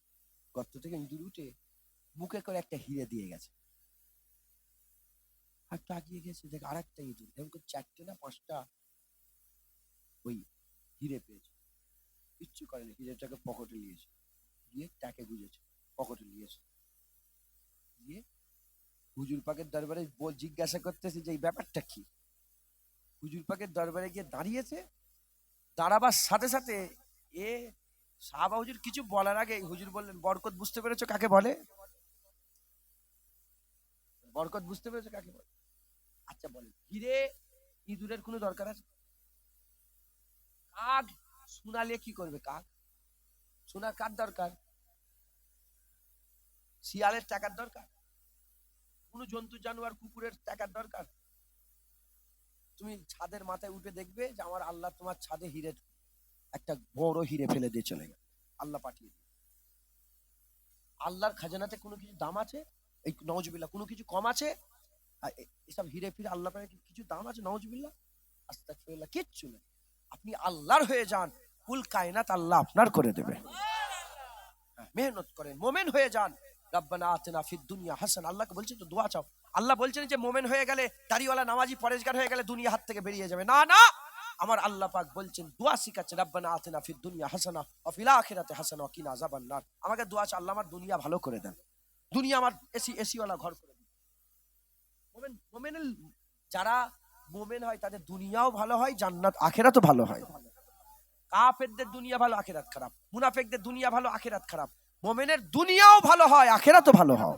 [SPEAKER 2] গর্ত থেকে ইঁদুর উঠে মুখে করে একটা হিরে দিয়ে গেছে। একটু আগিয়ে গেছে, দেখে আর একটা ইঁদুর, এরকম করে 4টে না 5টা ওই হিরে পেয়েছে। কিচ্ছু করেনি, হিরেটাকে পকেটে নিয়েছে, গিয়ে টাকে গুজেছে, পকেটে নিয়েছে, গিয়ে হুজুর পাকের দরবারে জিজ্ঞাসা করতেছে যে এই ব্যাপারটা কি। হুজুর পাকের দরবারে গিয়ে দাঁড়িয়েছে, দাঁড়াবার সাথে সাথে এ সাহাবা হুজুর কিছু বলার আগে হুজুর বললেন, বরকত বুঝতে পেরেছো কাকে বলে? বরকত বুঝতে পেরেছো কাকে বলে? আচ্ছা বলেন, হিরে ইঁদুরের কোনো দরকার আছে? কাক শোনালে কি করবে? কাক শোনার কার দরকার? শিয়ালের টাকার দরকার? কোন জন্তু জানোয়ার কুকুরের টাকার দরকার? তুমি ছাদের মাথায় উঠে দেখবে যে আমার আল্লাহ তোমার ছাদে হিরে, একটা বড় হিরে ফেলে দিয়ে চলে গেল, আল্লাহ পাঠিয়ে দিল। আল্লাহর খাজানাতে কোনো কিছু দাম আছে? এই নওয়াজবিল্লাহ কোনো কিছু কম আছে? এসব হিরে ফিরে আল্লাহ পাকে কিছু দাম আছে? নওয়াজবিল্লাহ, আস্তাগফিরুল্লাহ, কিচ্ছু নেই। আপনি আল্লাহর হয়ে যান, কুল কায়নাত আল্লাহ আপনার করে দেবে। মেহনত করেন, মোমেন হয়ে যান। রব্বানা আতিনা ফিদ দুনিয়া হাসানা, আল্লাহকে বলছেন তো দোয়া চাও। আল্লাহ বলছেন যে মোমেন হয়ে গেলে, দাড়িওয়ালা নামাজি পরেশগার হয়ে গেলে দুনিয়া হাত থেকে বেরিয়ে যাবে না, না। আমার আল্লাহ পাক বলছেন, দোয়া শিখাচ্ছে, রব্বানা আতিনা ফিদ দুনিয়া হাসানা ওয়া ফিল আখিরাতি হাসানা ওয়া কিনা আযাবান নার। আমাকে দোয়া চাও, আল্লাহ আমার দুনিয়া ভালো করে দেন, দুনিয়া আমার এসিওয়ালা ঘর করে দেন। মোমেনের যারা মোমেন হয় তাদের দুনিয়াও ভালো হয়, জান্নাত আখিরাতও ভালো হয়। কাফেরদের দুনিয়া ভালো, আখিরাত খারাপ। মুনাফিকদের দুনিয়া ভালো, আখিরাত খারাপ। মোমেনের দুনিয়াও ভালো হয়, আখিরাতও ভালো হয়।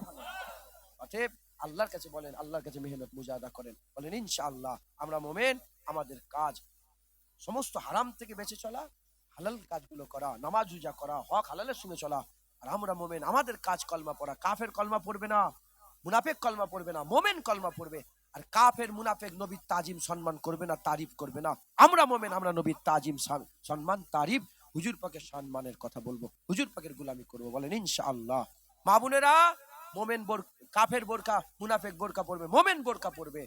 [SPEAKER 2] অতএব আল্লাহর কাছে বলেন, আল্লাহর কাছে মেহনত মুজাহাদা করেন, বলেন ইনশাআল্লাহ আমরা মোমেন। আমাদের কাজ সমস্ত হারাম থেকে বেঁচে চলা, হালাল কাজগুলো করা, নামাজ রোজা করা, হক হালালের সঙ্গে চলা। আর আমরা মোমেন, আমাদের কাজ কলমা পড়া। কাফের কলমা পড়বে না, মুনাফিক কলমা পড়বে না, মোমেন কলমা পড়বে। আর কাফের মুনাফিক নবীর তাজিম সম্মান করবে না, তারিফ করবে না। আমরা মোমেন, আমরা নবীর তাজিম সম্মান তারিফ, হুজুর পাকের সম্মানের কথা বলবো, হুজুর পাকের গোলামি করবো, বলেন ইনশাআল্লাহ। মা বোনেরা, মোমেন কাফের বোরকা, মুনাফিক বোরকা পড়বে, মোমেন বোরকা পড়বে।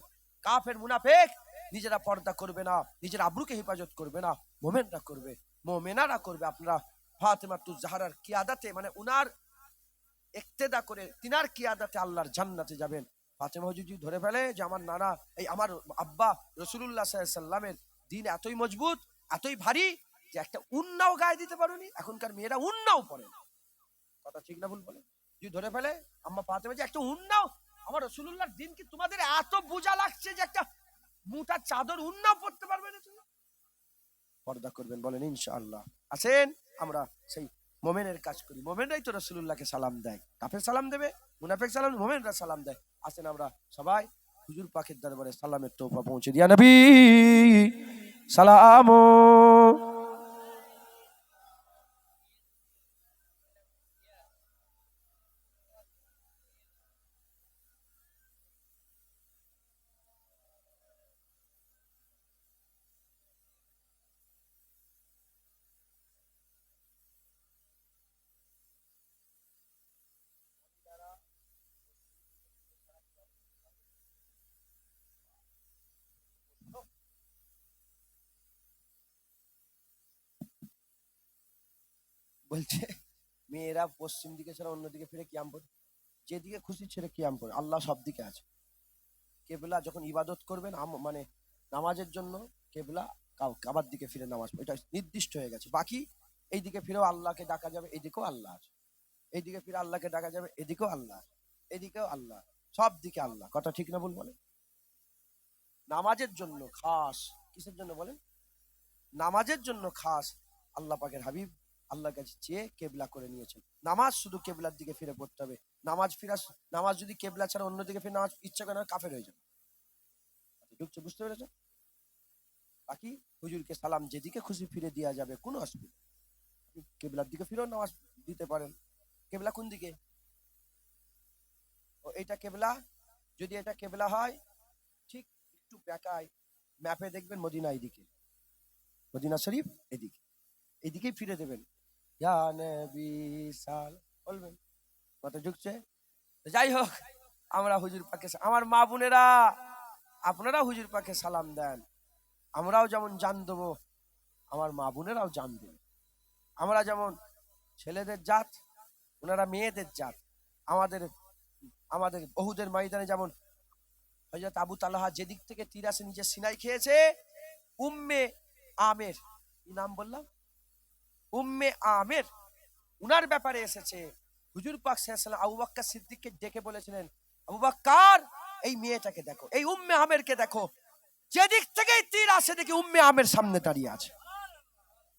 [SPEAKER 2] কাফের মুনাফিক নিজেরা পর্দা করবে না, নিজের আব্রুকে হেফাজত করবে না, মোমেনরা করবে, মোমেনারা করবে। আপনারা ফাতেমাতুজ জাহরার কিয়াদাতে, মানে উনার ইক্তেদা করে, তিনার কিয়াদাতে আল্লাহর জান্নাতে যাবেন। ফাতেমা হুজুর ধরে ফেলে যে আমার নানা, এই আমার আব্বা রাসূলুল্লাহ সাল্লাল্লাহু আলাইহি সাল্লামের দ্বীন এতই মজবুত, এতই ভারী যে একটা উন্নাও গায়ে দিতে পারোনি। এখনকার মেয়েরা উন্নাও পরে না, কথা ঠিক না ভুল বলে? যদি ধরে ফেলে আম্মা ফাতেমা যে একটা উন্নাও, আমার রাসূলুল্লাহর দ্বীন কি তোমাদের এত বোঝা লাগছে যে একটা মোটা চাদর উন্নাও পড়তে পারবে না? তুমি পর্দা করবেন, বলেন ইনশাআল্লাহ। আছেন আমরা সেই মোমেনের কাজ করি। মোমেনরাই তো রাসূলুল্লাহকে সালাম দেয়। কাফের সালাম দেবে, মুনাফিক সালাম, মোমেনরা সালাম দেয়। আছেন আমরা সবাই হুজুর পাকের দরবারে সালামের তোহফা পৌঁছে দিয়া নবী সালাম। বলছে মেয়েরা পশ্চিম দিকে ছাড়া অন্যদিকে ফিরে কিয়াম পড়ে, যেদিকে খুশি ছেড়ে কিয়াম পড়ে। আল্লাহ সব দিকে আছে। কেবলা যখন ইবাদত করবেন, মানে নামাজের জন্য কেবলা কাবার দিকে ফিরে নামাজ পড়ে, এটা নির্দিষ্ট হয়ে গেছে। বাকি এই দিকে ফিরেও আল্লাহকে ডাকা যাবে, এই দিকেও আল্লাহ আছে। এইদিকে ফিরে আল্লাহকে ডাকা যাবে, এদিকেও আল্লাহ, এদিকেও আল্লাহ, সব দিকে আল্লাহ। কথা ঠিক না ভুল বলেন? নামাজের জন্য খাস, কিসের জন্য বলেন? নামাজের জন্য খাস আল্লাহ পাকের হাবিব আল্লাহর কাছে চেয়ে কেবলা করে নিয়েছেন। নামাজ শুধু কেবলার দিকে ফিরে পড়তে হবে। নামাজ যদি কেবলা ছাড়া অন্যদিকে ফিরে নামাজ ইচ্ছা করে না, কাফের হয়ে যাবে। ঢুকছে, বুঝতে পেরেছ? বাকি হুজুরকে সালাম যেদিকে খুশি ফিরে দেওয়া যাবে, কোনো অসুবিধা নেই। কেবলার দিকে ফিরেও নামাজ দিতে পারেন। কেবলা কোন দিকে? ও এটা কেবলা। যদি এটা কেবলা হয়, ঠিক একটু বেকায় ম্যাপে দেখবেন মদিনা এইদিকে, মদিনা শরীফ এদিকে, এদিকেই ফিরে দেবেন। ইয়া নবী সাল বলবেন, কথা ঢুকছে? যাই হোক, আমরা হুজুর পাকে, আমার মা বোনেরা আপনারা হুজুর পাকে সালাম দেন। আমরাও যেমন জান দেবো, আমার মা বোনেরাও জান দেবে। আমরা যেমন ছেলেদের জাত, ওনারা মেয়েদের জাত। আমাদের আমাদের বহুদের ময়দানে যেমন হযরত আবু তালহা যেদিক থেকে তীর আসে নিজে সিনাই খেয়েছে, উম্মে আমের, কি নাম বললাম? উম্মে আমের, উনার ব্যাপারে এসেছে হুজুর পাক সাল্লাল্লাহু আলাইহি ওয়াসাল্লাম আবু বকর সিদ্দিককে ডেকে বলেছিলেন, আবু বকর এই মেয়েটাকে দেখো, এই উম্মে আমেরকে দেখো, যেদিক থেকে তীর আসে দেখি উম্মে আমের সামনে দাঁড়িয়ে আছে।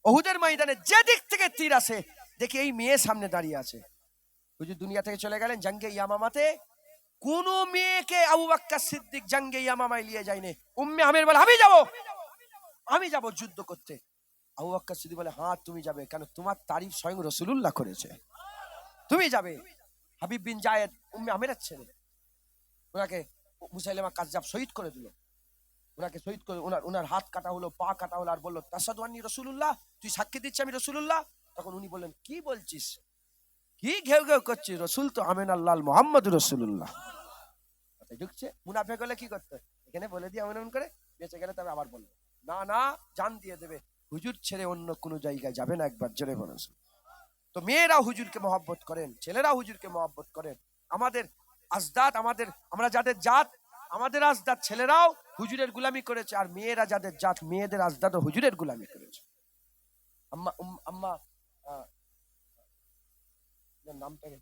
[SPEAKER 2] উহুদের ময়দানে যেদিক থেকে তীর আসে দেখি এই মেয়ে সামনে দাঁড়িয়ে আছে। হুজুর দুনিয়া থেকে চলে গেলেন জাঙ্গে ইয়ামামাতে, কোন মেয়েকে আবু বকর সিদ্দিক জাঙ্গে ইয়ামামায় নিয়ে যায়নি। উম্মে আমের বলে আমি যাব যুদ্ধ করতে। আবু বকর সিদ্দিক বলে হ্যাঁ তুমি যাবে, কেন? তোমার তারিফ স্বয়ং রাসূলুল্লাহ করেছে, তুমি যাবে। হাবিব বিন জায়েদ উম্মে আমেরের ছেলে, ওনাকে মুসাইলামা কাজ্জাব শহীদ করে দিল। ওনাকে শহীদ করে ওনার হাত কাটা হলো, পা কাটা হলো, আর বললো তাশহাদু আন্নী রাসূলুল্লাহ, তুই সাক্ষী দিচ্ছিস আমি রাসূলুল্লাহ। তখন উনি বললেন কি বলছিস, কি ঘেউ ঘেউ করছিস, রসুল তো আমিন আল্লাহ মুহাম্মদুর রাসূলুল্লাহ। ঢুকছে। মুনাফিক হলে কি করতে? এখানে বলে দিয়ে এমন করে বেঁচে গেলে তবে আবার বলবে না না, জান দিয়ে দেবে। হুজুর ছেড়ে অন্য কোনো জায়গায় যাবে না, একবার জোরে বলেন। তো মেয়েরা হুজুরকে মহব্বত করেন, ছেলেরা হুজুরকে মহব্বত করেন। আমাদের আজদাদ, আমরা যাদের জাত, আমাদের আজদাদ ছেলেরাও হুজুরের গুলামি করেছে, আর মেয়েরা যাদের জাত, মেয়েদের আজদাদ হুজুরের গুলামি করেছে। আম্মা আম্মা নামটাকে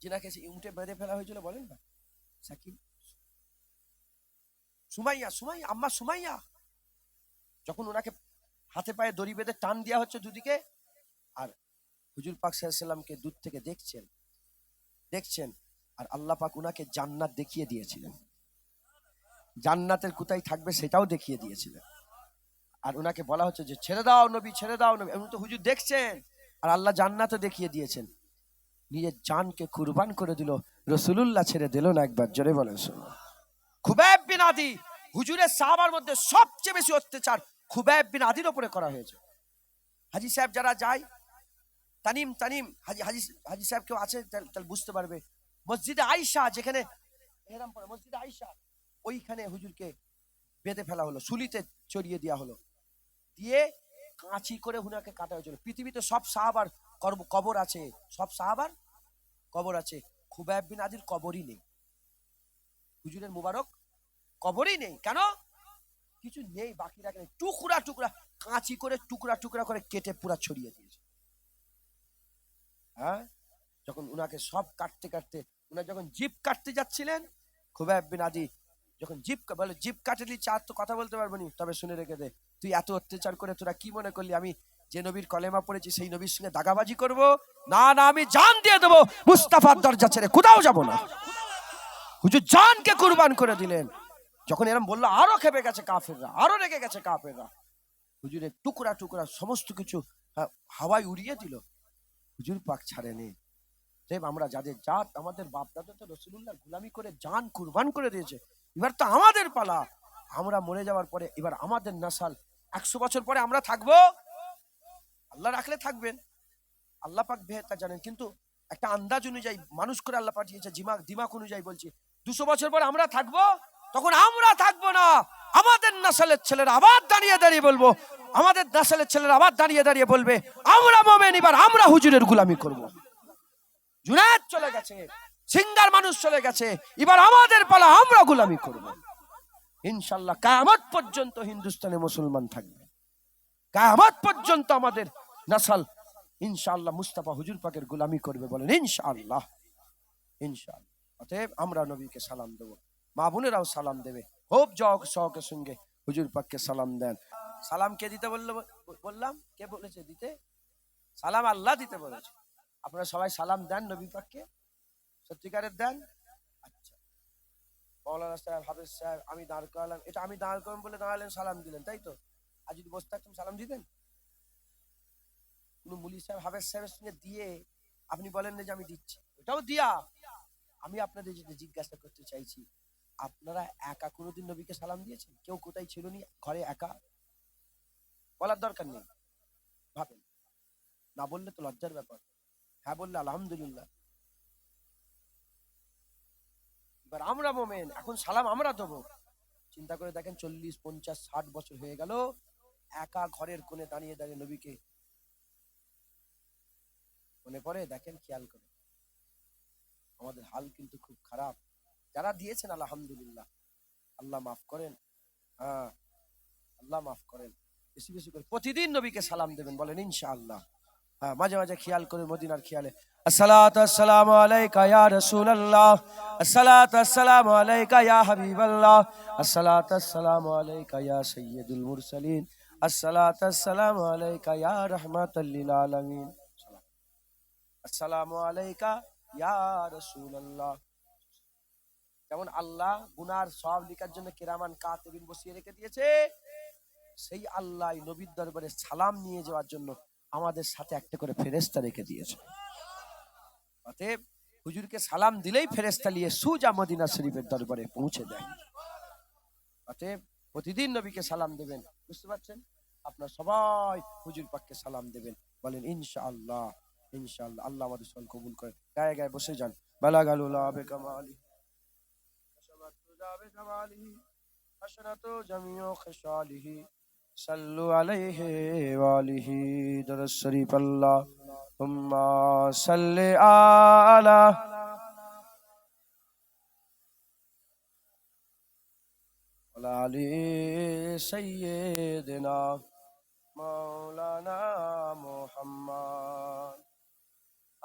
[SPEAKER 2] যিনাকে উঠে বেঁধে ফেলা হয়েছিল বলেন না, সাকিব, সুমাইয়া, আম্মা সুমাইয়া, যখন ওনাকে হাতে পায়ে দড়ি বেঁধে টান দেওয়া হচ্ছে দুদিকে, আর হুজুর পাক সাল্লাল্লাহু আলাইহি ওয়াসাল্লামকে দূর থেকে দেখছেন, আর আল্লাহ পাক উনাকে জান্নাত দেখিয়ে দিয়েছিলেন, জান্নাতের কোথায় থাকবে সেটাও দেখিয়ে দিয়েছিলেন। আর উনাকে বলা হচ্ছে যে ছেড়ে দাও নবী, ছেড়ে দাও নবী। এমন তো হুজুর দেখছেন, আর আল্লাহ জান্নাতও দেখিয়ে দিয়েছেন। নিজের জানকে কুরবান করে দিল, রাসূলুল্লাহ ছেড়ে দিল না, একবার জোরে বলেন। খুবাইব বিন আদি, হুজুরের সাহাবার মধ্যে সবচেয়ে বেশি অত্যাচার খুবাইব বিন আদির উপরে করা হয়েছে। হাজী সাহেব যারা যায়, তানিম হাজী সাহেব কেউ আছে তাহলে বুঝতে পারবে, মসজিদে আয়েশা, যেখানে এহরাম পড়ে মসজিদে আয়েশা, ওইখানে হুজুরকে বেঁধে ফেলা হলো, সুলিতে চড়িয়ে দেওয়া হলো, দিয়ে কাঁচি করে হুনাকে কাটা হয়েছিল। পৃথিবীতে সব সাহাবার কবর আছে, সব সাহাবার কবর আছে, খুবাইব বিন আদির কবরই নেই, হুজুরের মুবারক কবরই নেই। কেন? কিছু নেই, বাকি রাখেন, টুকরা টুকরা কাঁচি করে টুকরা করে কেটে পুরা ছড়িয়ে দিয়েছে। হ্যাঁ, যখন উনাকে সব কাটতে উনার যখন জিপ কাটতে যাচ্ছিলেন, খুবাইব বিন আদি যখন জিপ কাটলি চার তো কথা বলতে পারবো নি, তবে শুনে রেখে দে, তুই এত অত্যাচার করে তোরা কি মনে করলি আমি যে নবীর কলেমা পড়েছি সেই নবীর সঙ্গে দাগাবাজি করব? না না, আমি জান দিয়ে দেবো, মুস্তাফার দরজা ছেড়ে কোথাও যাব না। হুজুর জানকে কুরবান করে দিলেন। যখন এরকম বললো, আরো খেপে গেছে কাফেররা, আরো রেগে গেছে কাফেররা। হুজুরের টুকরা সমস্ত কিছু হাওয়ায় উড়িয়ে দিল, হুজুর পাক ছাড়েনি। আমরা যাদের জাত, আমাদের বাপ দাদা তো রাসূলুল্লাহর গোলামি করে জান কুরবান করে দিয়েছে, এবার তো আমাদের পালা। আমরা মরে যাওয়ার পরে এবার আমাদের নাসাল 100 বছর পরে আমরা থাকবো, আল্লাহ রাখলে থাকবেন, আল্লাহ পাক বেহেশত জানেন, কিন্তু একটা আন্দাজ অনুযায়ী মানুষ করে আল্লাহ পাঠিয়েছে, দিমাগ অনুযায়ী বলছি 200 বছর পরে আমরা থাকবো, তখন আমরা থাকবো না, আমাদের নাসালের ছেলেরা আবার দাঁড়িয়ে বলবো, আমাদের নাসালের ছেলেরা আবার দাঁড়িয়ে বলবে আমরা মুমিন, এবার আমরা হুজুরের গোলামি করব। জুনায়েদ চলে গেছে, সিঙ্গার মানুষ চলে গেছে, এবার আমাদের পালা, আমরা গোলামি করব। ইনশাআল্লাহ কিয়ামত পর্যন্ত হিন্দুস্তানে মুসলমান থাকবে, কিয়ামত পর্যন্ত আমাদের নাসাল ইনশাআল্লাহ মুস্তাফা হুজুর পাকের গোলামি করবে, বলেন ইনশাআল্লাহ। ইনশাআল্লাহ। অতএব আমরা নবীকে সালাম দেব, মা বোনেরাও সালাম দেবে, খুব শখের সঙ্গে হুজুর পাককে সালাম দেন। সালাম কে দিতে বললো? বললাম কে বলেছে দিতে? সালাম আল্লাহ দিতে বলেছে। আপনারা সবাই সালাম দেন নবী পাককে, সত্যিকারের দেন? আচ্ছা, মৌলানা সাহেব, হাফেজ সাহেব, আমি দাঁড় করালাম, এটা আমি দাঁড় করালাম বলে দাঁড়ালেন, সালাম দিলেন, তাই তো? আর যদি বসে থাকতাম সালাম দিতেন? কোনো মুলি সাহেব হাফেজ সাহেবের সঙ্গে দিয়ে আপনি বলেন না যে আমি দিচ্ছি, ওটাও দিয়া। আমি আপনাদের যেটা জিজ্ঞাসা করতে চাইছি, আপনারা একা কোনোদিন নবীকে সালাম দিয়েছেন? কেউ কোথায় ছিল নি, ঘরে একা? বলার দরকার নেই, ভাবেন না, বললে তো লজ্জার ব্যাপার, হ্যাঁ বললে আলহামদুলিল্লাহ। এবার আমরা মোমেন, এখন সালাম আমরা দেবো। চিন্তা করে দেখেন, 40, 50, 60 বছর হয়ে গেল, একা ঘরের কোণে দাঁড়িয়ে দাঁড়িয়ে নবীকে মনে পড়ে? দেখেন, খেয়াল করে, আমাদের হাল কিন্তু খুব খারাপ। যারা দিয়েছেন আলহামদুলিল্লাহ, আল্লাহ মাফ করেন, হ্যাঁ আল্লাহ মাফ করেন। বেশি বেশি করে প্রতিদিন নবীকে সালাম দেবেন, বলেন ইনশাআল্লাহ। হ্যাঁ, মাঝে মাঝে খেয়াল করে মদিনার খেয়ালে, আসসালাতু আসসালামু আলাইকা ইয়া রাসূলুল্লাহ, আসসালাতু আসসালামু আলাইকা ইয়া হাবিবাল্লাহ, আসসালাতু আসসালামু আলাইকা ইয়া সাইয়্যিদুল মুরসালিন, আসসালাতু আসসালামু আলাইকা ইয়া রাহমাতাল লিল আলামিন, আসসালামু আলাইকা ইয়া রাসূলুল্লাহ। যেমন আল্লাহ গুনার সওয়াব লিখার জন্য কিরামান কাতিবিন বসিয়ে রেখে দিয়েছে, সেই আল্লাহ নবীর দরবারে সালাম নিয়ে যাওয়ার জন্য আমাদের সাথে একটা করে ফেরেশতা রেখে দিয়েছে। অতএব হুজুরকে সালাম দিলেই ফেরেশতা নিয়ে সোজা মদিনা শরীফের দরবারে পৌঁছে দেয়। অতএব প্রতিদিন নবীকে সালাম দেবেন, বুঝতে পারছেন? আপনার সবাই হুজুর পাককে সালাম দেবেন, বলেন ইনশাআল্লাহ। ইনশাআল্লাহ। আল্লাহ আমাদের সকল কবুল করে। গায়ে গায়ে বসে যান। বালাগালুলা বেকামালি হাসনাতু জামিউ খিসালিহি সাল্লু আলাইহি ওয়া আলিহি দরুদ শরীফ। আল্লাহুম্মা সাল্লি আলা আলি সাইয়্যিদিনা মাওলানা মুহাম্মদ।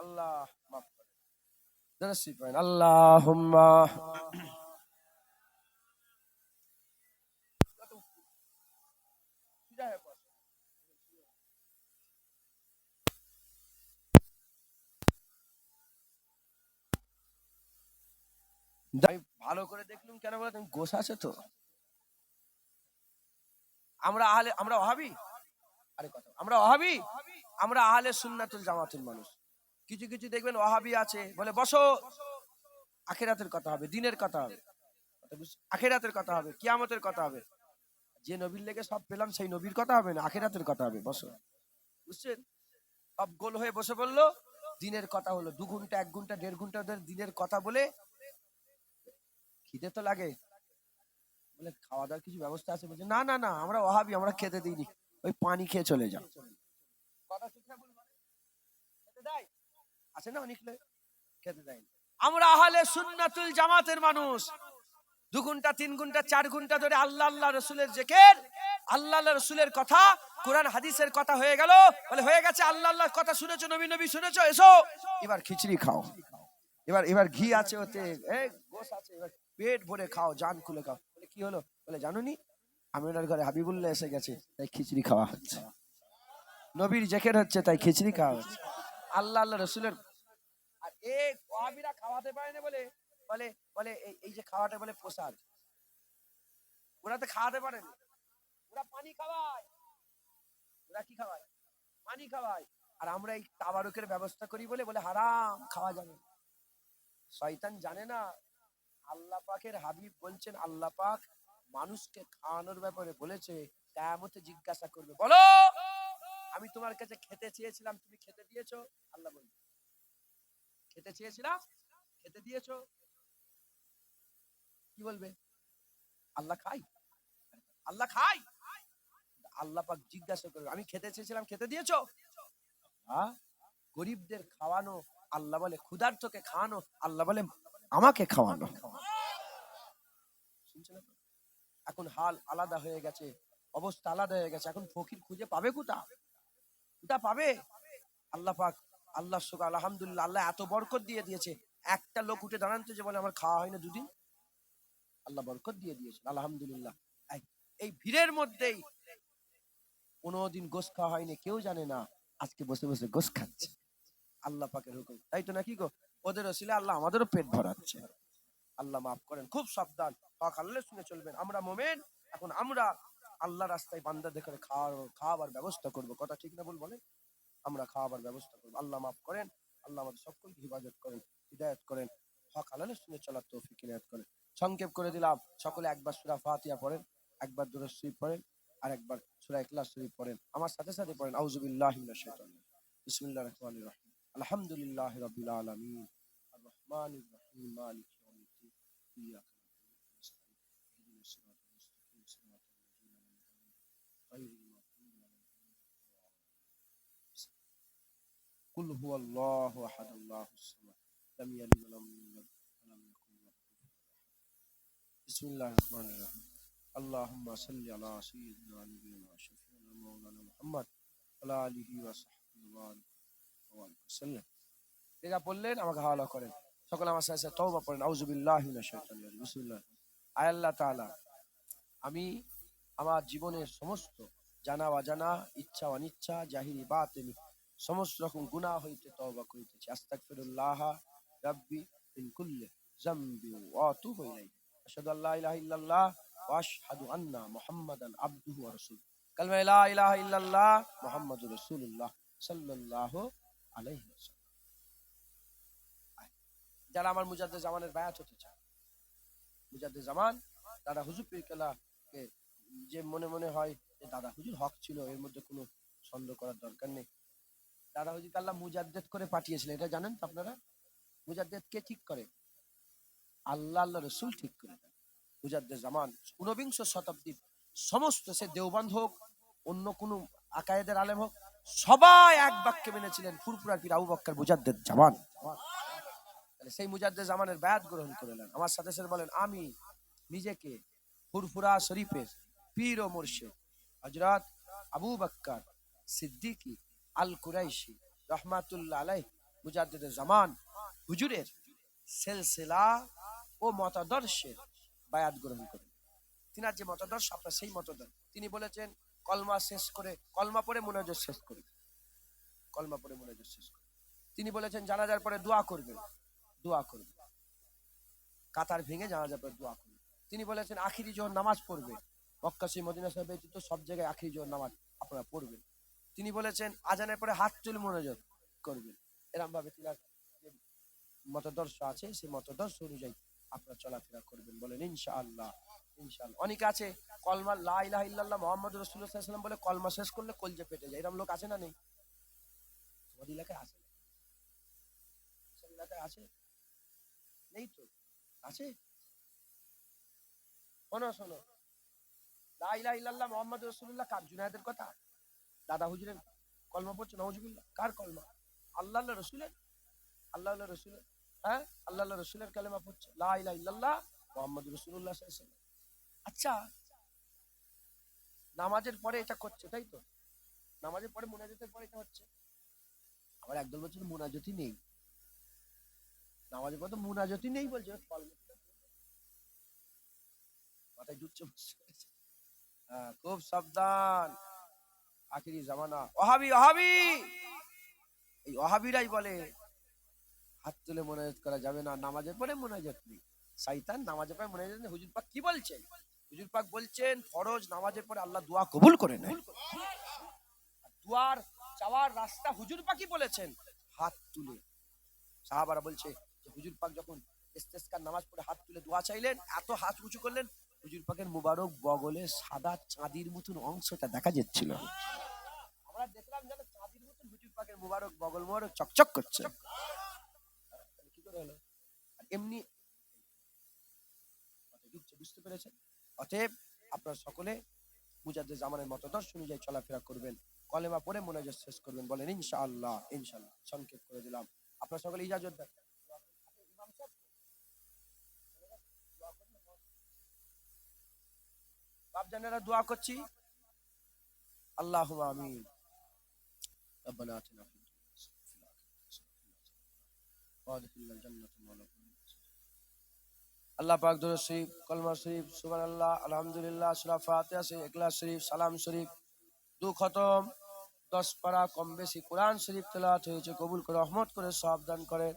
[SPEAKER 2] আল্লাহ মাফ করেন, দরুদ শরীফ পড়েন। আল্লাহুম্মা আমি ভালো করে দেখলুম কেন বলে, তুমি গোশ আছে তো? আমরা ওহাবি, আরে কথা, আমরা ওহাবি, আমরা আহলে সুন্নাতুল জামাতুল মানুষ। কিছু কিছু দেখবেন ওহাবি আছে, বলে বসো, আখিরাতের কথা হবে, দিনের কথা হবে, আখিরাতের কথা হবে, কিয়ামতের কথা হবে। যে নবীর লেগে সব পেলাম সেই নবীর কথা হবে না, আখিরাতের কথা হবে, বসো। বুঝছেন? সব গোল হয়ে বসে বললো, দিনের কথা হলো, 2 ঘন্টা 1 ঘন্টা 1.5 ঘন্টা ধরে দিনের কথা বলে, খিদে তো লাগে, বলে খাওয়া দাওয়ার কিছু ব্যবস্থা আছে? বলছে না না না, আমরা ওহাবি, আমরা খেতে দিইনি, ওই পানি খেয়ে চলে যাও। কথা ঠিক না ভুল? খেতে দেয়? আছে না অনেক লোক খেতে দেয়। আমরা আহলে সুন্নাতুল জামাতের মানুষ, 2 ঘন্টা 3 ঘন্টা 4 ঘন্টা ধরে আল্লাহ আল্লাহ রসুলের জিকির, আল্লাহ আল্লাহ রসুলের কথা, কোরআন হাদিসের কথা হয়ে গেল, বলে হয়ে গেছে, আল্লাহ আল্লাহর কথা শুনেছো, নবী নবী শুনেছো, এসো এবার খিচড়ি খাও, এবার ঘি আছে ওতে, গোশ আছে, এবার পেট ভরে খাও, জান খুলে খাও। বলে কি হলো? বলে জানোনি, আমিনার ঘরে হাবিবুল্লাহ এসে গেছে, তাই খিচড়ি খাওয়া হচ্ছে, নবীর জিকির হচ্ছে, তাই খিচড়ি খাওয়া হচ্ছে, আল্লাহ আল্লাহ রসুলের। আর এই ওয়াহাবিরা খাওয়াতে পারে না বলে বলে বলে এই যে খাওয়াটা বলে প্রসাদ, ওরা তো খাওয়াতে পারে না, ওরা পানি খাওয়ায়। ওরা কি খাওয়ায়? পানি খাওয়ায়। আর আমরা এই তাবারুকের ব্যবস্থা করি বলে বলে হারাম, খাওয়া যাবে। শয়তান জানে না, আল্লাহ পাকের হাবিব বলছেন, আল্লাহ পাক মানুষকে খাওয়ানোর ব্যাপারে বলেছে, কিয়ামতে জিজ্ঞাসা করবে, বলো আমি তোমার কাছে খেতে চেয়েছিলাম, তুমি খেতে দিয়েছো? আল্লাহ বলবে, খেতে চেয়েছিলাম, খেতে দিয়েছো? কি বলবে? আল্লাহ খাই, আল্লাহ খাই। আল্লাহ পাক জিজ্ঞাসা করবে, আমি খেতে চেয়েছিলাম, খেতে দিয়েছো? হ্যাঁ, গরিবদের খাওয়ানো আল্লাহ বলে, ক্ষুধার্তকে খাওয়ানো আল্লাহ বলে আমাকে খাওয়ানো। এখন হাল আলাদা হয়ে গেছে, অবস্থা আলাদা হয়ে গেছে। এখন ফকির খুঁজে পাবে কোথা? কোথা পাবে? আল্লাহ পাক, আল্লাহ শুকর, আলহামদুলিল্লাহ, আল্লাহ এত বরকত দিয়ে দিয়েছে। একটা লোক উঠে দাঁড়ান তো যে বলে আমার খাওয়া হয় না দুদিন, আল্লাহ বরকত দিয়ে দিয়েছে আলহামদুলিল্লাহ। এই ভিড়ের মধ্যেই কোনোদিন গোশ খাওয়া হয়নি, কেউ জানে না, আজকে বসে বসে গোশ খাচ্ছে, আল্লাহ পাকের হুকুম, তাই তো নাকি গো? ওদের ওসিলে আল্লাহ আমাদেরও পেট ভরাচ্ছে। আল্লাহ মাফ করেন, খুব সাবধান, হক আল্লাহ শুনে চলবেন। আমরা মোমেন, এখন আমরা আল্লাহ রাস্তায় বান্দাদের করে খাওয়াবার ব্যবস্থা করব, কথা ঠিক না ভুল বলেন? আমরা খাওয়াবার ব্যবস্থা করবো। আল্লাহ মাফ করেন, আল্লাহ আমাদের সকলকে হিফাজত করেন, হিদায়াত করেন, হক হালালের শুনে চলার তৌফিক ইনায়াত করেন। সংক্ষেপ করে দিলাম, সকলে একবার সূরা ফাতিহা পড়েন, একবার দুরূদ শরীফ পড়েন, আর একবার সূরা ইখলাস শরীফ পড়েন। আমার সাথে সাথে পড়েন আউযু বিল্লাহি মিনাশ শাইতানির রাজিম, বিসমিল্লাহির রহমানির রহিম, আলহামদুলিল্লাহি রাব্বিল আলামিন, আর রহমানির রহিম, মালিকি ইয়াউমিদ্দিন, ইয়্যাকা না'বুদু ওয়া ইয়্যাকা নাস্তাঈন, ইহদিনাস সিরাতাল মুস্তাকিম, সিরাতাল লাযিনা আন'আমতা আলাইহিম, গায়রিল মাগদুবি আলাইহিম। কুল হুয়াল্লাহু আহাদ, আল্লাহুস সামাদ, লাম ইয়ালিদ ওয়া লাম ইউলাদ ওয়া লাম ইয়াকুল লাহু কুফুওয়ান আহাদ। বিসমিল্লাহির রহমানির রহিম, আল্লাহুম্মা সাল্লি আলা সাইয়্যিদিনা ওয়া নাবিয়িনা ওয়া শাফিঈনা মাওলানা মুহাম্মদ ওয়া আলা আলিহি ওয়া সাহবিহি ওয়া বারিক ওয়াসাল্লাম। এটা বললেন, আমাকে হাওয়ালা করেন। সকলে আমার সাথে সাথে তওবা পড়েন, আউযু বিল্লাহি মিনাশ শাইতানির রাজিম, বিসমিল্লাহ। আয় আল্লাহ তাআলা, আমি আমার জীবনের সমস্ত জানা অজানা, ইচ্ছা অনিচ্ছা, জাহিরি বাতিনি, সমস্ত রকম গুনাহ হইতে তওবা করিতেছি। আস্তাগফিরুল্লাহ রাব্বি মিন কুল্লি যামবি ওয়া আতুবু ইলাইহি। আশহাদু আল্লা ইলাহা ইল্লাল্লাহ ওয়া আশহাদু আন্না মুহাম্মাদান আবদুহু ওয়া রাসূলুহু। কালিমা লা ইলাহা ইল্লাল্লাহ মুহাম্মাদুর রাসূলুল্লাহ সাল্লাল্লাহু আলাইহি ওয়াসাল্লাম। যারা আমার মুজাদ্দেদ জামানের বায়াত হতে চায়, মুজাদ্দেদ জামান দাদা হুজুর পীর কেবলাকে, যে মনে মনে হয় যে দাদা হুজুর হক ছিল, এর মধ্যে কোনো সন্দেহ করার দরকার নেই। দাদা হুজুরকে আল্লাহ মুজাদ্দেদ করে পাঠিয়েছিলেন, এটা জানেন তো আপনারা? মুজাদ্দেদ কে ঠিক করে? আল্লাহ, আল্লাহ রসুল ঠিক করে দেন। মুজাদ্দেদ জামান ঊনবিংশ শতাব্দীর সমস্ত, সে দেওবন্দ হোক, অন্য কোনো আকায়েদের আলেম হোক, সবাই এক বাক্যে মেনেছিলেন ফুরফুরার পীর আবু বকর মুজাদ্দেদ জামান। সেই মুজাদ্দেদ জামানের বায়াত গ্রহণ করলেন। আমার সাথে সাথে বলেন, আমি নিজেকে ফুরফুরা শরীফের পীর ও মুর্শিদ হযরত আবু বকর সিদ্দিকী আল কুরাইশি রহমাতুল্লাহ আলাইহি মুজাদ্দেদ জামান হুজুরের সিলসিলা ও মতাদর্শের বায়াত গ্রহণ করেন। তিনার যে মতাদর্শ, আপনার সেই মতাদর্শ। তিনি বলেছেন, কলমা শেষ করে, কলমা পড়ে মুনাজাত শেষ করি, কলমা পড়ে মুনাজাত শেষ করি। তিনি বলেছেন, জানাজার পরে দোয়া করবেন, দোয়া করবেন, কাতার ভেঙে জানাজার পরে দোয়া করবেন। তিনি বলেছেন, আখিরি জোহর নামাজ পড়বে, মক্কা শরীফ মদিনা শরীফ ব্যতীত সব জায়গায় আখিরি জোহর নামাজ আপনারা পড়বেন। তিনি বলেছেন, আজানের পরে হাত তুলে মুনাজাত করবেন। এরকম ভাবে তিনার যে মতাদর্শ আছে, সেই মতাদর্শ অনুযায়ী আপনারা চলাফেরা করবেন। বলেন ইনশাআল্লাহ, ইনশাআল্লাহ। অনেকে আছে কলমা লা ইলাহা ইল্লাল্লাহ মুহাম্মাদুর রাসূলুল্লাহ সাল্লাল্লাহু আলাইহি ওয়াসাল্লাম বলে কলমা শেষ করলে কলজে ফেটে যায়, এরকম লোক আছে না নেই? আমাদের এলাকায় আছে, এলাকায় আছে, নেই তো? আছে। শোনো শোনো, লা ইলাহা ইল্লাল্লাহ মুহাম্মাদুর রাসূলুল্লাহ কার? জুনায়েদের কথা? দাদা হুজুরের কলমা পড়ছে, নাউজুবিল্লাহ। কার কলমা? আল্লাহ আল্লাহ রসুলের, আল্লাহ আল্লাহ রসুলের, হ্যাঁ, আল্লাহ আল্লাহ রসুলের কালেমা পড়ছে, লা ইলাহা ইল্লাল্লাহ মুহাম্মাদুর রাসূলুল্লাহ সাল্লাল্লাহু আলাইহি ওয়াসাল্লাম। আচ্ছা, নামাজের পরে এটা করছে, তাই তো? নামাজের পরে মুনাজাতের পরে এটা হচ্ছে। আবার একদল বলছে মুনাজাতই নেই, নামাজের পরে তো মুনাজাতই নেই বলছে, মাথায় ঢুকছে। খুব সাবধান, আখিরি জামানা। ওহাবি, ওহাবি, এই ওহাবিরাই বলে হাত তুলে মুনাজাত করা যাবে না, নামাজের পরে মুনাজাত নেই। শয়তান, নামাজের পরে মুনাজাত নেই। হুজুর পাক কি বলছেন? হুজুর পাক বলছেন, ফরজ নামাজের পরে আল্লাহ দোয়া কবুল করে নেয়। দোয়ার চাওয়ার রাস্তা হুজুর পাকই বলেছেন, হাত তুলে। সাহাবারা বলছে যে হুজুর পাক যখন ইস্তেসকার নামাজ পড়ে হাত তুলে দোয়া চাইলেন, এত হাত উঁচু করলেন, হুজুর পাকের মুবারক বগলে সাদা চাঁদির মতন অংশটা দেখা যাচ্ছিল। আমরা দেখলাম যেন চাঁদির মতন হুজুর পাকের মুবারক বগল মুবারক চকচক করছে। কি করে হলো? এমনি বুঝতে পেরেছেন? অতএব আপনারা সকলে মুজাদ্দেদ জামানের মতাদর্শ অনুযায়ী চলাফেরা করবেন, কলেমা পড়ে মুনাজাত শেষ করবেন। বলেন ইনশাআল্লাহ, ইনশাআল্লাহ। সংক্ষেপ করে দিলাম, আপনারা সকলে ইজাজত দেন। বাপজানেরা দোয়া করছি, আল্লাহুম্মা আমিন। রব্বানা আতিনা ফিদ দুনিয়া ওয়াদখিলনা জান্নাত মাওলা। আল্লাহ পাক দরুদ শরীফ, কলমা শরীফ, সুবহানাল্লাহ, আলহামদুলিল্লাহ, সূরা ফাতিহা শরীফ, ইখলাস শরীফ, সালাম শরীফ, 2 খতম, 10 পারা কম বেশি কোরআন শরীফ তেলাওয়াত হয়েছে, কবুল করে রহমত করে সওয়াব দান করেন।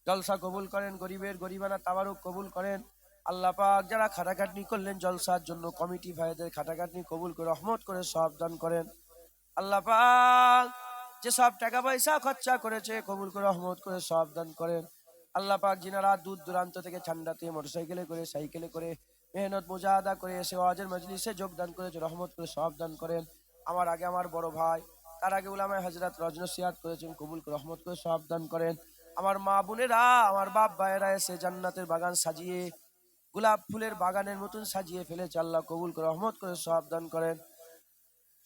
[SPEAKER 2] জলসা কবুল করেন, গরিবের গরিবানা তাবারুক কবুল করেন। আল্লাহ পাক যারা খাটাখাটনি করলেন জলসার জন্য, কমিটি ভাইদের খাটাখাটনি কবুল করে রহমত করে সওয়াব দান করেন। আল্লাহ পাক যে সব টাকা পয়সা খরচা করেছে কবুল করে রহমত করে সওয়াব দান করেন। আল্লাহ পাক যিনারা দূর দূরান্ত থেকে ঠান্ডাতে মোটরসাইকেলে করে সাইকেলে করে মেহনত মুজাহাদা করে এসে ওয়াজের মজলিসে যোগদান করেছে, রহমত করে সওয়াব দান করেন। আমার আগে আমার বড় ভাই, তার আগে উলামায়ে হযরত রজনসিয়াত করেছেন, কবুল করে রহমত করে সওয়াব দান করেন। আমার মা বোনেরা, আমার বাপ ভাইয়েরা এসে জান্নাতের বাগান সাজিয়ে গোলাপ ফুলের বাগানের মতন সাজিয়ে ফেলেছে, আল্লাহ কবুল করে রহমত করে সওয়াব দান করেন।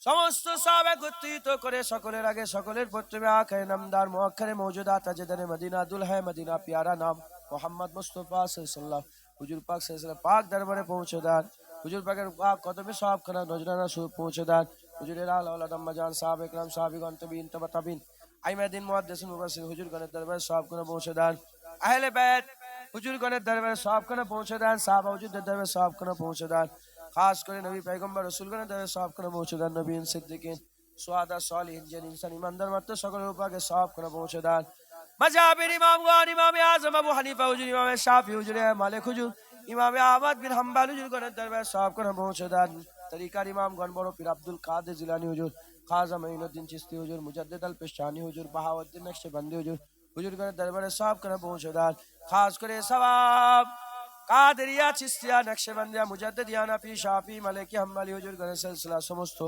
[SPEAKER 2] সমস্ত সব একত্রিত করে সকলের আগে সকলের প্রথমে আখায়ে নামদার মুআক্খারে মওজুদা তাজদারে মদিনা দুলহায়ে মদিনা প্যারা নাম মোহাম্মদ মুস্তাফা সাল্লাল্লাহু হুজুর পাক সাল্লাল্লাহু পাক দরবারে পৌঁছে দেন। হুজুর পাকের পাক কদমে সওয়াবখানা নজরানা সুর পৌঁছে দেন। হুজুরের আলা ওলাদ আম্মাজান সাহাবা ইকরাম সাহাবীগণ তাবিঈন তাবা তাবিন আইমাদিন মুহাদ্দিসিন মুফাসসির হুজুরগণের দরবারে সওয়াবখানা পৌঁছে দেন। আহলে বাইত হুজুরগণের দরবারে সওয়াবখানা পৌঁছে দেন। সাহাবা হুজুরদের দরবারে সওয়াবখানা পৌঁছে দেন। খাস করে নবী পয়গম্বর রাসূলগণের দরবারে সওয়াবখানা পৌঁছে দেন। নবীন সিদ্দিকিন সুহাদা সালিহিন যে ইনসান ইমানদার মাত্র সকলের উপরে সওয়াবখানা পৌঁছে দেন। মাযহাবের ইমামগণ, ইমামে আযম আবু হানিফা হুজুর, ইমামে শাফি হুজুর, মালিক হুজুর, ইমামে আহমদ বিন হাম্বল হুজুরগণের দরবারে সওয়াবখানা পৌঁছে দেন। তরিকার ইমামগণ বড় পীর আব্দুল কাদের জিলানী হুজুর, খাজা মঈনুদ্দিন চিশতি হুজুর, মুজাদ্দিদ আল পেশানি হুজুর, বাহাউদ্দিন নকশবন্দি হুজুর, হুজুরগণের দরবারে সওয়াবখানা পৌঁছে দেন। খাস করে সওয়াব কাদেরিয়া, চিশতিয়া, নকশবন্দিয়া, মুজাদ্দিদিয়া, নাফি, শাফি, মালিকি, হাম্বলি হুজুরগণের সিলসিলা সমস্ত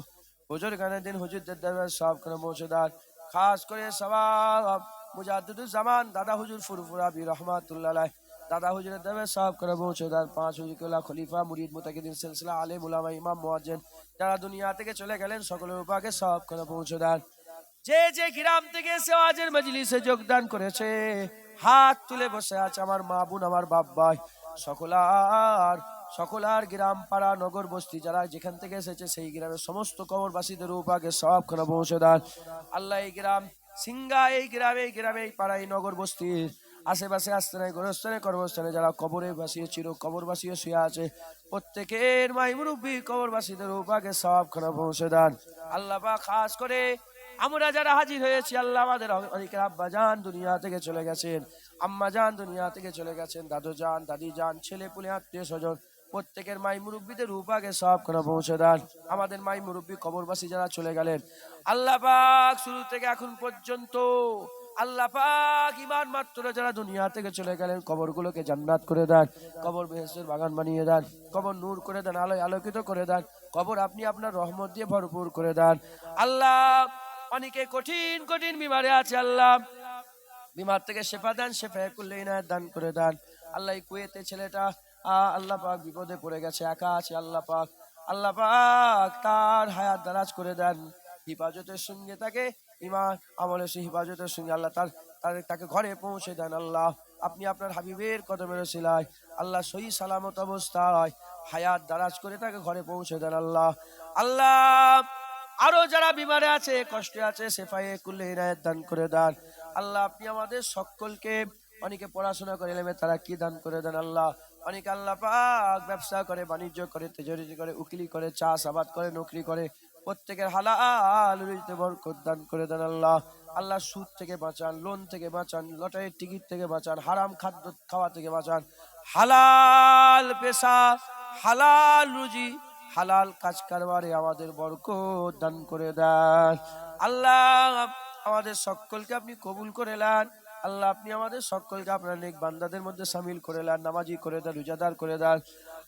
[SPEAKER 2] হুজুরগণের দিন হুজুরদের দরবারে সওয়াবখানা পৌঁছে দেন। খাস করে সওয়াব মুজাদ্দিদুজ জামান দাদা হুজুর ফুরফুরাবি রহমাতুল্লাহ আলাইহ, দাদা হুজুরের দরবারে সওয়াবখানা পৌঁছে দেন। 5 হুজুরকুল্লাহ খলিফা মুরিদ মুতাকিদিন সিলসিলা আলেম উলামা ইমাম মুয়াজ্জিন যারা দুনিয়া থেকে চলে গেলেন সকলের উপরে সওয়াবখানা পৌঁছে দেন। যে যে গ্রাম থেকে এসে ওয়াজের মজলিসে যোগদান করেছে হাত তুলে বসে আছে আমার মা বোন, আমার বাপ ভাই, সকলার গ্রাম পাড়া নগর বস্তি যারা যেখান থেকে এসেছে সেই গ্রামের সমস্ত কবরবাসীদের উপরে সওয়াবখানা পৌঁছে দেন। আল্লাহ এই গ্রাম সিঙ্গা, এই গ্রামে এই পাড়া এই নগর বস্তির আশেপাশে আস্তানায় গোরস্থানে কর্মস্থানে যারা কবরে ভাসিয়ে চির কবর ভাসিয়ে শুয়ে আছে প্রত্যেকের মাই মুরব্বী কবরবাসীদের উপরে সওয়াবখানা পৌঁছে দেন। আল্লাহ পাক খাস করে আমরা যারা হাজির হয়েছি, আল্লাহ আমাদের অনেকের আব্বা জান দুনিয়া থেকে চলে গেছেন, আম্মা জান দুনিয়া থেকে চলে গেছেন, দাদু জান, দাদি জান, ছেলে পুলে, আত্মীয় স্বজন প্রত্যেকের মাই মুরব্বীদের উপরে সওয়াবখানা পৌঁছে দেন। আমাদের মাই মুরব্বী কবরবাসী যারা চলে গেলেন আল্লাহ পাক শুরু থেকে এখন পর্যন্ত আল্লাহ পাক ঈমান মাত্র যারা দুনিয়া থেকে চলে গেলেন কবরগুলোকে জান্নাত করে দেন, কবর বেহেশতের বাগান বানিয়ে দেন, কবর নূর করে দেন, আলোয় আলোকিত করে দেন, কবর আপনি আপনার রহমত দিয়ে ভরপুর করে দেন। আল্লাহ অনেকে কঠিন কঠিন বিমারে আছে, আল্লাহ বিমার থেকে শেফা দেন, শেফায়ে কুল্লি ইনায়াত দান করে দেন। আল্লাহ এই কুয়েতে ছেলেটা আল্লাহ পাক বিপদে পড়ে গেছে, একা আছে, আল্লাহ পাক তার হায়াত দারাজ করে দেন, হিফাজতের সঙ্গে তাকে ইমান আমলে সে হিফাজতের সঙ্গে আল্লাহ তাকে ঘরে পৌঁছে দেন। আল্লাহ আপনি আপনার হাবিবের কদমের ওসিলায় আল্লাহ সহি সালামত অবস্থায় হায়াত দারাজ করে তাকে ঘরে পৌঁছে দেন। আল্লাহ আরো যারা বিমারে আছে, কষ্টে আছে, শেফায়ে কুল্লি ইনায়াত দান করে দেন। আল্লাহ আপনি আমাদের সকলকে, অনেকে পড়াশোনা করে এলেমে তারা কি দান করে দেন। আল্লাহ অনেকে আল্লাহ পাক ব্যবসা করে, বাণিজ্য করে, তেজরিজি করে, উকিলি করে, চাষাবাদ করে, নকরি করে, প্রত্যেকের হালাল রুজিতে বরকত দান করে দেন। আল্লাহ সুদ থেকে বাঁচান, লোন থেকে বাঁচান, লটারির টিকিট থেকে বাঁচান, হারাম খাদ্য খাওয়া থেকে বাঁচান, হালাল পেশা, হালাল রুজি, হালাল কাজ কারবারে আমাদের বরকত দান করে দেন। আল্লাহ আমাদের সকলকে আপনি কবুল করে নেন। আল্লাহ আপনি আমাদের সকলকে আপনার নেক বান্দাদের মধ্যে শামিল করে নেন, নামাজি করে দেন, রোজাদার করে দেন।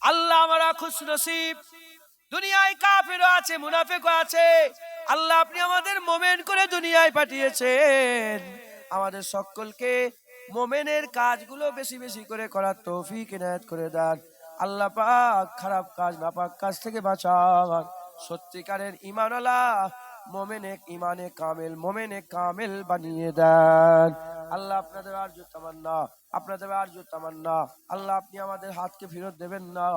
[SPEAKER 2] আল্লাহ আমরা খুশ নসিব, দুনিয়ায় কাফেরও আছে, মুনাফিকও আছে, আল্লাহ আপনি আমাদের মোমেন করে দুনিয়ায় পাঠিয়েছেন। আমাদের সকলকে মোমেনের কাজগুলো বেশি বেশি করে করার তৌফিক ইনায়াত করে দেন। আল্লাহ পাক খারাপ কাজ, নাপাক কাজ থেকে বাঁচান। সত্যিকারের ঈমানওয়ালা মোমেনে ঈমানে কামেল, মোমেনে কামেল বানিয়ে দেন। আল্লাহ আপনাদের আরজু তামান্না, আল্লাহ আপনি আমাদের হাতকে ফেরত দেবেন না।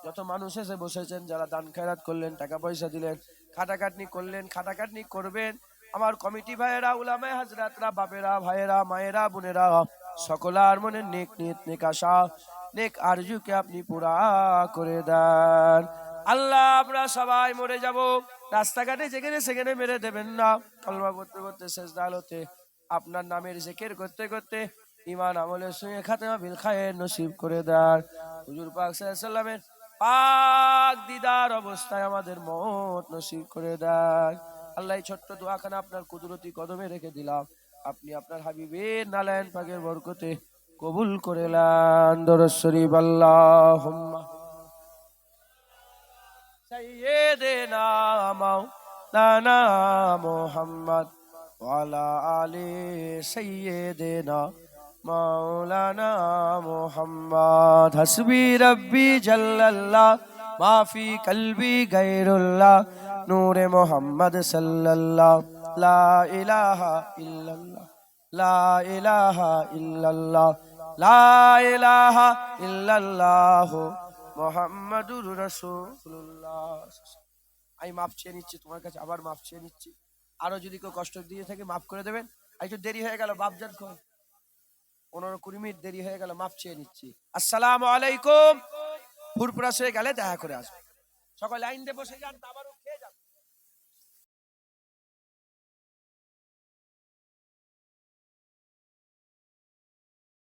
[SPEAKER 2] যত মানুষ এসে বসেছেন, যারা দান খয়রাত করলেন, টাকা পয়সা দিলেন, খাটাখাটনি করলেন, খাটাখাটনি করবেন, আমার কমিটি ভাইয়েরা, উলামায়ে হযরতরা, বাপেরা, ভাইয়েরা, মায়েরা, বোনেরা,
[SPEAKER 1] সকলার মনে নেক নিয়ত নেক আশা নেক আরজুকে আপনি পুরা করে দেন। আল্লাহ আমরা সবাই মরে যাব, রাস্তাঘাটে যেখানে সেখানে মেরে দেবেন না। কলমা করতে করতে সেজদাল হতে আপনার নামের জিকির করতে করতে ঈমান আমলের সঙ্গে খাতেমা বিল খায়ের নসিব করে দেন। হুজুর পাক সাল্লাল্লাহু আলাইহি সাল্লামের পাক দিদার অবস্থায় আমাদের মওত নসিব করে দেন। আল্লাহ এই ছোট্ট দোয়াখানা আপনার কুদরতি কদমে রেখে দিলাম, আপনি আপনার হাবিবের নালায়েন পাকের বরকতে কবুল করে নেন। দরুদ শরীফ আল্লাহুম্মা সাইয়্যিদিনা মাওলানা মুহাম্মদ ওয়া আলা আলি সাইয়্যিদিনা মাওলানা মুহাম্মদ। হাসবি রব্বি জাল্লাল্লাহ মাফি কলবি গায়রুল্লাহ নূরে মুহাম্মদ সাল্লাল্লাহ। লা ইলাহা ইল্লাল্লাহ লা ইলাহা ইল্লাল্লাহ লা ইলাহা ইল্লাল্লাহ মুহাম্মাদুর রাসূলুল্লাহ। আমি মাপ চেয়ে নিচ্ছি তোমার কাছে, আবার মাপ চেয়ে নিচ্ছি। আরো যদি কেউ কষ্ট দিয়ে থাকে মাফ করে দেবেন। একটু দেরি হয়ে গেল বাপজান, 15-20 মিনিট দেরি হয়ে গেল, মাফ চেয়ে নিচ্ছি। আসসালামু আলাইকুম। ফুরফুরা হয়ে গেলে দেখা করে আসবে। সকল লাইন দিয়ে বসে যান।